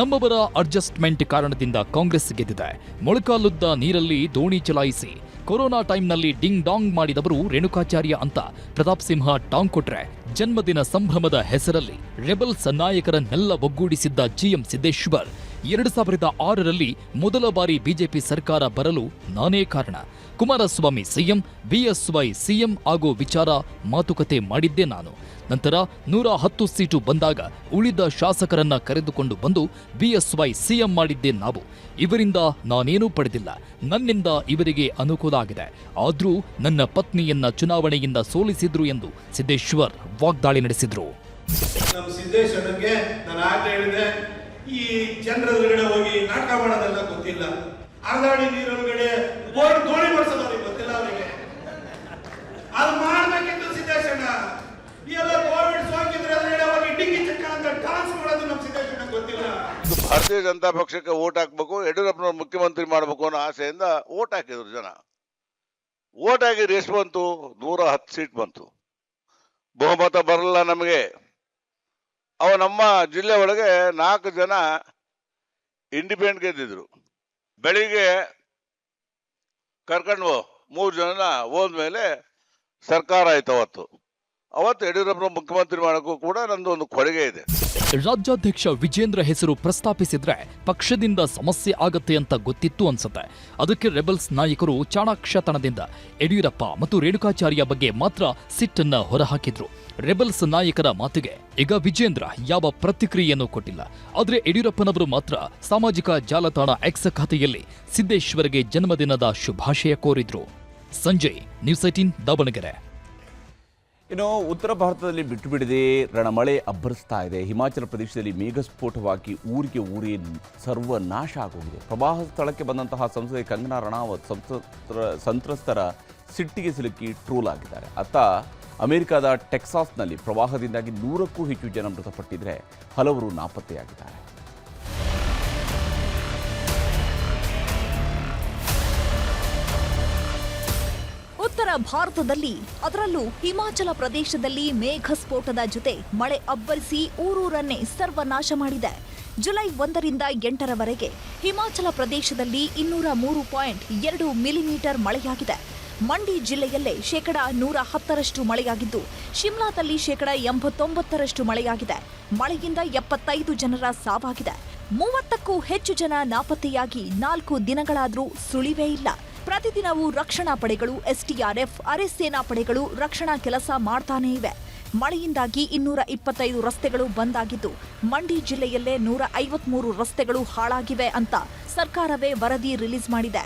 ನಮ್ಮವರ ಅಡ್ಜಸ್ಟ್ಮೆಂಟ್ ಕಾರಣದಿಂದ ಕಾಂಗ್ರೆಸ್ ಗೆದ್ದಿದೆ. ಮೊಳಕಾಲುದ್ದ ನೀರಲ್ಲಿ ದೋಣಿ ಚಲಾಯಿಸಿ ಕೊರೋನಾ ಟೈಮ್ನಲ್ಲಿ ಡಿಂಗ್ ಡಾಂಗ್ ಮಾಡಿದವರು ರೇಣುಕಾಚಾರ್ಯ ಅಂತ ಪ್ರತಾಪ್ ಸಿಂಹ ಟಾಂಗ್ ಕೊಟ್ರೆ, ಜನ್ಮದಿನ ಸಂಭ್ರಮದ ಹೆಸರಲ್ಲಿ ರೆಬಲ್ಸ್ ನಾಯಕರನ್ನೆಲ್ಲ ಒಗ್ಗೂಡಿಸಿದ್ದ GM ಸಿದ್ದೇಶ್ವರ್ 2006ರಲ್ಲಿ ಮೊದಲ ಬಾರಿ ಬಿಜೆಪಿ ಸರ್ಕಾರ ಬರಲು ನಾನೇ ಕಾರಣ, ಕುಮಾರಸ್ವಾಮಿ CM, BSY CM ಆಗೋ ವಿಚಾರ ಮಾತುಕತೆ ಮಾಡಿದ್ದೆ ನಾನು. ನಂತರ 110 ಸೀಟು ಬಂದಾಗ ಉಳಿದ ಶಾಸಕರನ್ನ ಕರೆದುಕೊಂಡು ಬಂದು BSY CM ಮಾಡಿದ್ದೆ ನಾವು. ಇವರಿಂದ ನಾನೇನೂ ಪಡೆದಿಲ್ಲ, ನನ್ನಿಂದ ಇವರಿಗೆ ಅನುಕೂಲ ಆಗಿದೆ, ಆದ್ರೂ ನನ್ನ ಪತ್ನಿಯನ್ನ ಚುನಾವಣೆಯಿಂದ ಸೋಲಿಸಿದ್ರು ಎಂದು ಸಿದ್ದೇಶ್ವರ್ ವಾಗ್ದಾಳಿ ನಡೆಸಿದ್ರು. ನಮ್ಮ ಸಿದ್ದೇಶ್ವರನಿಗೆ ನಾನು ಆಗ್ಲೇ ಹೇಳಿದೆ, ಈ ಜನರ ಒಳಗಡೆ ಹೋಗಿ ನಾಟಕ ಮಾಡೋದೆಲ್ಲ ಗೊತ್ತಿಲ್ಲ, ಅರ್ಧಾಡಿ ನೀರೊಳಗಡೆ ದೋಣಿ ಮಾಡಿಸೋದು ಅವ್ರಿಗೆ ಗೊತ್ತಿಲ್ಲ, ಅವರಿಗೆ ಅದು ಮಾಡ್ಬೇಕಿತ್ತು ಸಿದ್ದೇಶಣ್ಣ. ಎಲ್ಲ ಕೋವಿಡ್ ಸೋಂಕಿದ್ರೆ ಅದರಲ್ಲಿ ಹೋಗಿ ಡಿಂಗಿ ಚಕ್ಕ ಅಂತ ಡಾನ್ಸ್ ಮಾಡೋದು ನಮ್ಮ ಸಿದ್ದೇಶಣ್ಣ ಗೊತ್ತಿಲ್ಲ. ಭಾರತೀಯ ಜನತಾ ಪಕ್ಷಕ್ಕೆ ಓಟ್ ಹಾಕ್ಬೇಕು, ಯಡಿಯೂರಪ್ಪನವ್ರು ಮುಖ್ಯಮಂತ್ರಿ ಮಾಡಬೇಕು ಅನ್ನೋ ಆಸೆಯಿಂದ ಓಟ್ ಹಾಕಿದ್ರು ಜನ. ಓಟ್ ಹಾಕಿದ್ರೆ ಎಷ್ಟು ಬಂತು? 110 ಸೀಟ್ ಬಂತು. ಬಹುಮತ ಬರಲ್ಲ ನಮಗೆ. ಅವ ನಮ್ಮ ಜಿಲ್ಲೆ ಒಳಗೆ 4 ಜನ ಇಂಡಿಪೆಂಡೆಂಟ್ ಗೆದ್ದಿದ್ರು. ಬೆಳಿಗ್ಗೆ ಕರ್ಕೊಂಡು 3 ಜನ ಹೋದ್ಮೇಲೆ ಸರ್ಕಾರ ಆಯ್ತು. ಅವತ್ತು ಯಡಿಯೂರಪ್ಪನ ಮುಖ್ಯಮಂತ್ರಿ ಮಾಡೋಕ್ಕೂ ಕೂಡ ನಂದು ಒಂದು ಕೊಡುಗೆ ಇದೆ. ರಾಜ್ಯಾಧ್ಯಕ್ಷ ವಿಜೇಂದ್ರ ಹೆಸರು ಪ್ರಸ್ತಾಪಿಸಿದ್ರೆ ಪಕ್ಷದಿಂದ ಸಮಸ್ಯೆ ಆಗತ್ತೆ ಅಂತ ಗೊತ್ತಿತ್ತು ಅನ್ಸುತ್ತೆ. ಅದಕ್ಕೆ ರೆಬಲ್ಸ್ ನಾಯಕರು ಚಾಣಾಕ್ಷತನದಿಂದ ಯಡಿಯೂರಪ್ಪ ಮತ್ತು ರೇಣುಕಾಚಾರ್ಯ ಬಗ್ಗೆ ಮಾತ್ರ ಸಿಟ್ಟನ್ನ ಹೊರಹಾಕಿದ್ರು. ರೆಬಲ್ಸ್ ನಾಯಕರ ಮಾತಿಗೆ ಈಗ ವಿಜೇಂದ್ರ ಯಾವ ಪ್ರತಿಕ್ರಿಯೆಯನ್ನು ಕೊಟ್ಟಿಲ್ಲ. ಆದರೆ ಯಡಿಯೂರಪ್ಪನವರು ಮಾತ್ರ ಸಾಮಾಜಿಕ ಜಾಲತಾಣ ಎಕ್ಸ್ ಖಾತೆಯಲ್ಲಿ ಸಿದ್ದೇಶ್ವರ್ಗೆ ಜನ್ಮದಿನದ ಶುಭಾಶಯ ಕೋರಿದ್ರು. ಸಂಜಯ್, ನ್ಯೂಸ್ 18 ದಾವಣಗೆರೆ. ಇನ್ನು ಉತ್ತರ ಭಾರತದಲ್ಲಿ ಬಿಟ್ಟು ಬಿಡದೆ ರಣಮಳೆ ಅಬ್ಬರಿಸ್ತಾ ಇದೆ. ಹಿಮಾಚಲ ಪ್ರದೇಶದಲ್ಲಿ ಮೇಘಸ್ಫೋಟವಾಗಿ ಊರೇ ಸರ್ವನಾಶ ಆಗೋಗಿದೆ. ಪ್ರವಾಹ ಸ್ಥಳಕ್ಕೆ ಬಂದಂತಹ ಸಂಸದೆ ಕಂಗನಾ ರಣಾವತ್ ಸಂತ್ರಸ್ತರ ಸಿಟ್ಟಿಗೆ ಸಿಲುಕಿ ಟ್ರೋಲ್ ಆಗಿದ್ದಾರೆ. ಅತ್ತ ಅಮೆರಿಕದ ಟೆಕ್ಸಾಸ್ನಲ್ಲಿ ಪ್ರವಾಹದಿಂದಾಗಿ 100ಕ್ಕೂ ಹೆಚ್ಚು ಜನ ಮೃತಪಟ್ಟಿದ್ರೆ ಹಲವರು ನಾಪತ್ತೆಯಾಗಿದ್ದಾರೆ. ಉತ್ತರ ಭಾರತದಲ್ಲಿ, ಅದರಲ್ಲೂ ಹಿಮಾಚಲ ಪ್ರದೇಶದಲ್ಲಿ ಮೇಘಸ್ಫೋಟದ ಜೊತೆ ಮಳೆ ಅಬ್ಬರಿಸಿ ಊರನ್ನೇ ಸರ್ವನಾಶ ಮಾಡಿದೆ. ಜುಲೈ 1ರಿಂದ 8ರವರೆಗೆ ಹಿಮಾಚಲ ಪ್ರದೇಶದಲ್ಲಿ 203.2 ಮಿಲಿಮೀಟರ್ ಮಳೆಯಾಗಿದೆ. ಮಂಡಿ ಜಿಲ್ಲೆಯಲ್ಲೇ 110% ಮಳೆಯಾಗಿದ್ದು, ಶಿಮ್ಲಾದಲ್ಲಿ 89% ಮಳೆಯಾಗಿದೆ. ಮಳೆಯಿಂದ 75 ಜನರ ಸಾವಾಗಿದೆ. 30ಕ್ಕೂ ಹೆಚ್ಚು ಜನ ನಾಪತ್ತೆಯಾಗಿ 4 ದಿನಗಳಾದರೂ ಸುಳಿವೇ ಇಲ್ಲ. ಪ್ರತಿದಿನವೂ ರಕ್ಷಣಾ ಪಡೆಗಳು, ಎಸ್ಡಿಆರ್ಎಫ್, ಅರೆ ಸೇನಾ ಪಡೆಗಳು ರಕ್ಷಣಾ ಕೆಲಸ ಮಾಡ್ತಾನೇ ಇವೆ. ಮಳೆಯಿಂದಾಗಿ 225 ರಸ್ತೆಗಳು ಬಂದ್ ಆಗಿದ್ದು, ಮಂಡಿ ಜಿಲ್ಲೆಯಲ್ಲೇ 153 ರಸ್ತೆಗಳು ಹಾಳಾಗಿವೆ ಅಂತ ಸರ್ಕಾರವೇ ವರದಿ ರಿಲೀಸ್ ಮಾಡಿದೆ.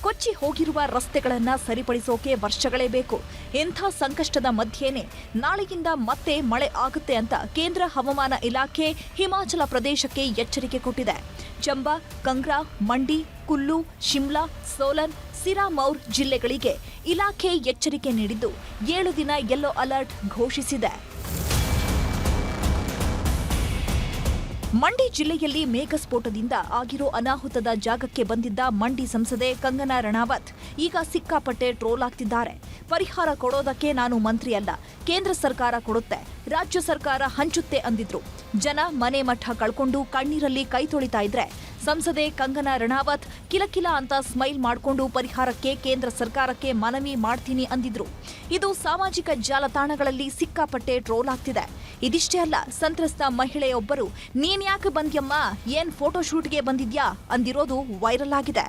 ಕೊಚ್ಚಿ ಹೋಗಿರುವ ರಸ್ತೆಗಳನ್ನು ಸರಿಪಡಿಸೋಕೆ ವರ್ಷಗಳೇ ಬೇಕು. ಇಂಥ ಸಂಕಷ್ಟದ ಮಧ್ಯೆನೇ ನಾಳೆಯಿಂದ ಮತ್ತೆ ಮಳೆ ಆಗುತ್ತೆ ಅಂತ ಕೇಂದ್ರ ಹವಾಮಾನ ಇಲಾಖೆ ಹಿಮಾಚಲ ಪ್ರದೇಶಕ್ಕೆ ಎಚ್ಚರಿಕೆ ಕೊಟ್ಟಿದೆ. ಚಂಬಾ, ಕಂಗ್ರಾ, ಮಂಡಿ, ಕುಲ್ಲು, ಶಿಮ್ಲಾ, ಸೋಲನ್, ಸಿರಾಮೌರ್ ಜಿಲ್ಲೆಗಳಿಗೆ ಇಲಾಖೆ ಎಚ್ಚರಿಕೆ ನೀಡಿದ್ದು 7 ದಿನ ಯೆಲ್ಲೋ ಅಲರ್ಟ್ ಘೋಷಿಸಿದೆ. ಮಂಡಿ ಜಿಲ್ಲೆಯಲ್ಲಿ ಮೇಘಸ್ಫೋಟದಿಂದ ಆಗಿರೋ ಅನಾಹುತದ ಜಾಗಕ್ಕೆ ಬಂದಿದ್ದ ಮಂಡಿ ಸಂಸದೆ ಕಂಗನಾ ರಣಾವತ್ ಈಗ ಸಿಕ್ಕಾಪಟ್ಟೆ ಟ್ರೋಲ್ ಆಗ್ತಿದ್ದಾರೆ. ಪರಿಹಾರ ಕೊಡೋದಕ್ಕೆ ನಾನು ಮಂತ್ರಿ ಅಲ್ಲ, ಕೇಂದ್ರ ಸರ್ಕಾರ ಕೊಡುತ್ತೆ, ರಾಜ್ಯ ಸರ್ಕಾರ ಹಂಚುತ್ತೆ ಅಂದಿದ್ರು. ಜನ ಮನೆ ಮಠ ಕಳ್ಕೊಂಡು ಕಣ್ಣೀರಲ್ಲಿ ಕೈ ತೊಳಿತಾ ಇದ್ರೆ ಸಂಸದೆ ಕಂಗನಾ ರಣಾವತ್ ಕಿಲಕಿಲ ಅಂತ ಸ್ಮೈಲ್ ಮಾಡಿಕೊಂಡು ಪರಿಹಾರಕ್ಕೆ ಕೇಂದ್ರ ಸರ್ಕಾರಕ್ಕೆ ಮನವಿ ಮಾಡ್ತೀನಿ ಅಂದಿದ್ರು. ಇದು ಸಾಮಾಜಿಕ ಜಾಲತಾಣಗಳಲ್ಲಿ ಸಿಕ್ಕಾಪಟ್ಟೆ ಟ್ರೋಲ್ ಆಗ್ತಿದೆ. ಇದಿಷ್ಟೇ ಅಲ್ಲ, ಸಂತ್ರಸ್ತ ಮಹಿಳೆಯೊಬ್ಬರು ನೀನ್ಯಾಕೆ ಬಂದ್ಯಮ್ಮ, ಏನ್ ಫೋಟೋ ಶೂಟ್ಗೆ ಬಂದಿದ್ಯಾ ಅಂದಿರೋದು ವೈರಲ್ ಆಗಿದೆ.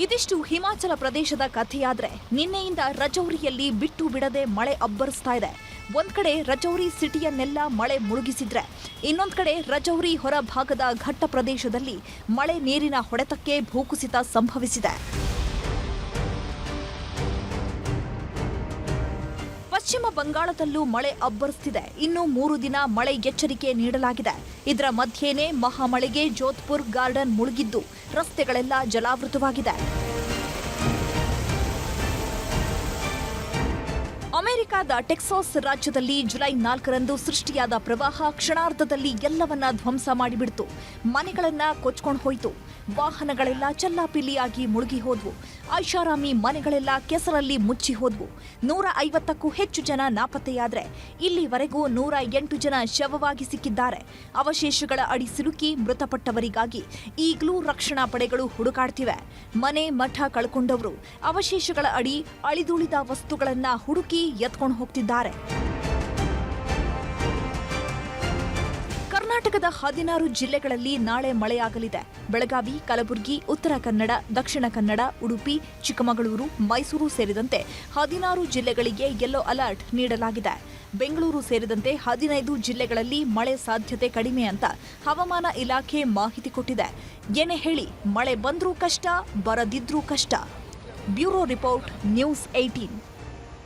ಇದಿಷ್ಟು ಹಿಮಾಚಲ ಪ್ರದೇಶದ ಕಥೆಯಾದ್ರೆ, ನಿನ್ನೆಯಿಂದ ರಜೌರಿಯಲ್ಲಿ ಬಿಟ್ಟು ಬಿಡದೆ ಮಳೆ ಅಬ್ಬರಿಸ್ತಾ ಇದೆ. ಒಂದ್ ಕಡೆ ರಜೌರಿ ಸಿಟಿಯನ್ನೆಲ್ಲ ಮಳೆ ಮುಳುಗಿಸಿದ್ರೆ, ಇನ್ನೊಂದ್ ಕಡೆ ರಜೌರಿ ಹೊರ ಭಾಗದ ಘಟ್ಟ ಪ್ರದೇಶದಲ್ಲಿ ಮಳೆ ನೀರಿನ ಹೊಡೆತಕ್ಕೆ ಭೂಕುಸಿತ ಸಂಭವಿಸಿದೆ. ಪಶ್ಚಿಮ ಬಂಗಾಳದಲ್ಲೂ ಮಳೆ ಅಬ್ಬರಿಸುತ್ತಿದೆ. ಇನ್ನು 3 ದಿನ ಮಳೆ ಎಚ್ಚರಿಕೆ ನೀಡಲಾಗಿದೆ. ಇದರ ಮಧ್ಯೆನೇ ಮಹಾಮಳೆಗೆ ಜೋಧ್ಪುರ್ ಗಾರ್ಡನ್ ಮುಳುಗಿದ್ದು ರಸ್ತೆಗಳೆಲ್ಲ ಜಲಾವೃತವಾಗಿದೆ. ಅಮೆರಿಕದ ಟೆಕ್ಸಾಸ್ ರಾಜ್ಯದಲ್ಲಿ ಜುಲೈ 4ರಂದು ಸೃಷ್ಟಿಯಾದ ಪ್ರವಾಹ ಕ್ಷಣಾರ್ಧದಲ್ಲಿ ಎಲ್ಲವನ್ನ ಧ್ವಂಸ ಮಾಡಿಬಿಡ್ತು. ಮನೆಗಳನ್ನ ಕೊಚ್ಕೊಂಡು ಹೋಯಿತು. ವಾಹನಗಳೆಲ್ಲ ಚಲ್ಲಾಪಿಲ್ಲಿಯಾಗಿ ಮುಳುಗಿ ಹೋದ್ವು. ಐಷಾರಾಮಿ ಮನೆಗಳೆಲ್ಲ ಕೆಸರಲ್ಲಿ ಮುಚ್ಚಿ ಹೋದ್ವು. 150ಕ್ಕೂ ಹೆಚ್ಚು ಜನ ನಾಪತ್ತೆಯಾದ್ರೆ ಇಲ್ಲಿವರೆಗೂ 108 ಜನ ಶವವಾಗಿ ಸಿಕ್ಕಿದ್ದಾರೆ. ಅವಶೇಷಗಳ ಅಡಿ ಸಿಲುಕಿ ಮೃತಪಟ್ಟವರಿಗಾಗಿ ಈಗಲೂ ರಕ್ಷಣಾ ಪಡೆಗಳು ಹುಡುಕಾಡ್ತಿವೆ. ಮನೆ ಮಠ ಕಳ್ಕೊಂಡವರು ಅವಶೇಷಗಳ ಅಡಿ ಅಳಿದುಳಿದ ವಸ್ತುಗಳನ್ನ ಹುಡುಕಿ ಎತ್ಕೊಂಡು ಹೋಗ್ತಿದ್ದಾರೆ. ಕರ್ನಾಟಕದ 16 ಜಿಲ್ಲೆಗಳಲ್ಲಿ ನಾಳೆ ಮಳೆಯಾಗಲಿದೆ. ಬೆಳಗಾವಿ, ಕಲಬುರಗಿ, ಉತ್ತರ ಕನ್ನಡ, ದಕ್ಷಿಣ ಕನ್ನಡ, ಉಡುಪಿ, ಚಿಕ್ಕಮಗಳೂರು, ಮೈಸೂರು ಸೇರಿದಂತೆ 16 ಜಿಲ್ಲೆಗಳಿಗೆ ಯೆಲ್ಲೋ ಅಲರ್ಟ್ ನೀಡಲಾಗಿದೆ. ಬೆಂಗಳೂರು ಸೇರಿದಂತೆ 15 ಜಿಲ್ಲೆಗಳಲ್ಲಿ ಮಳೆ ಸಾಧ್ಯತೆ ಕಡಿಮೆ ಅಂತ ಹವಾಮಾನ ಇಲಾಖೆ ಮಾಹಿತಿ ಕೊಟ್ಟಿದೆ. ಏನೇ ಹೇಳಿ, ಮಳೆ ಬಂದ್ರೂ ಕಷ್ಟ, ಬರದಿದ್ರೂ ಕಷ್ಟ. Bureau report, news 18.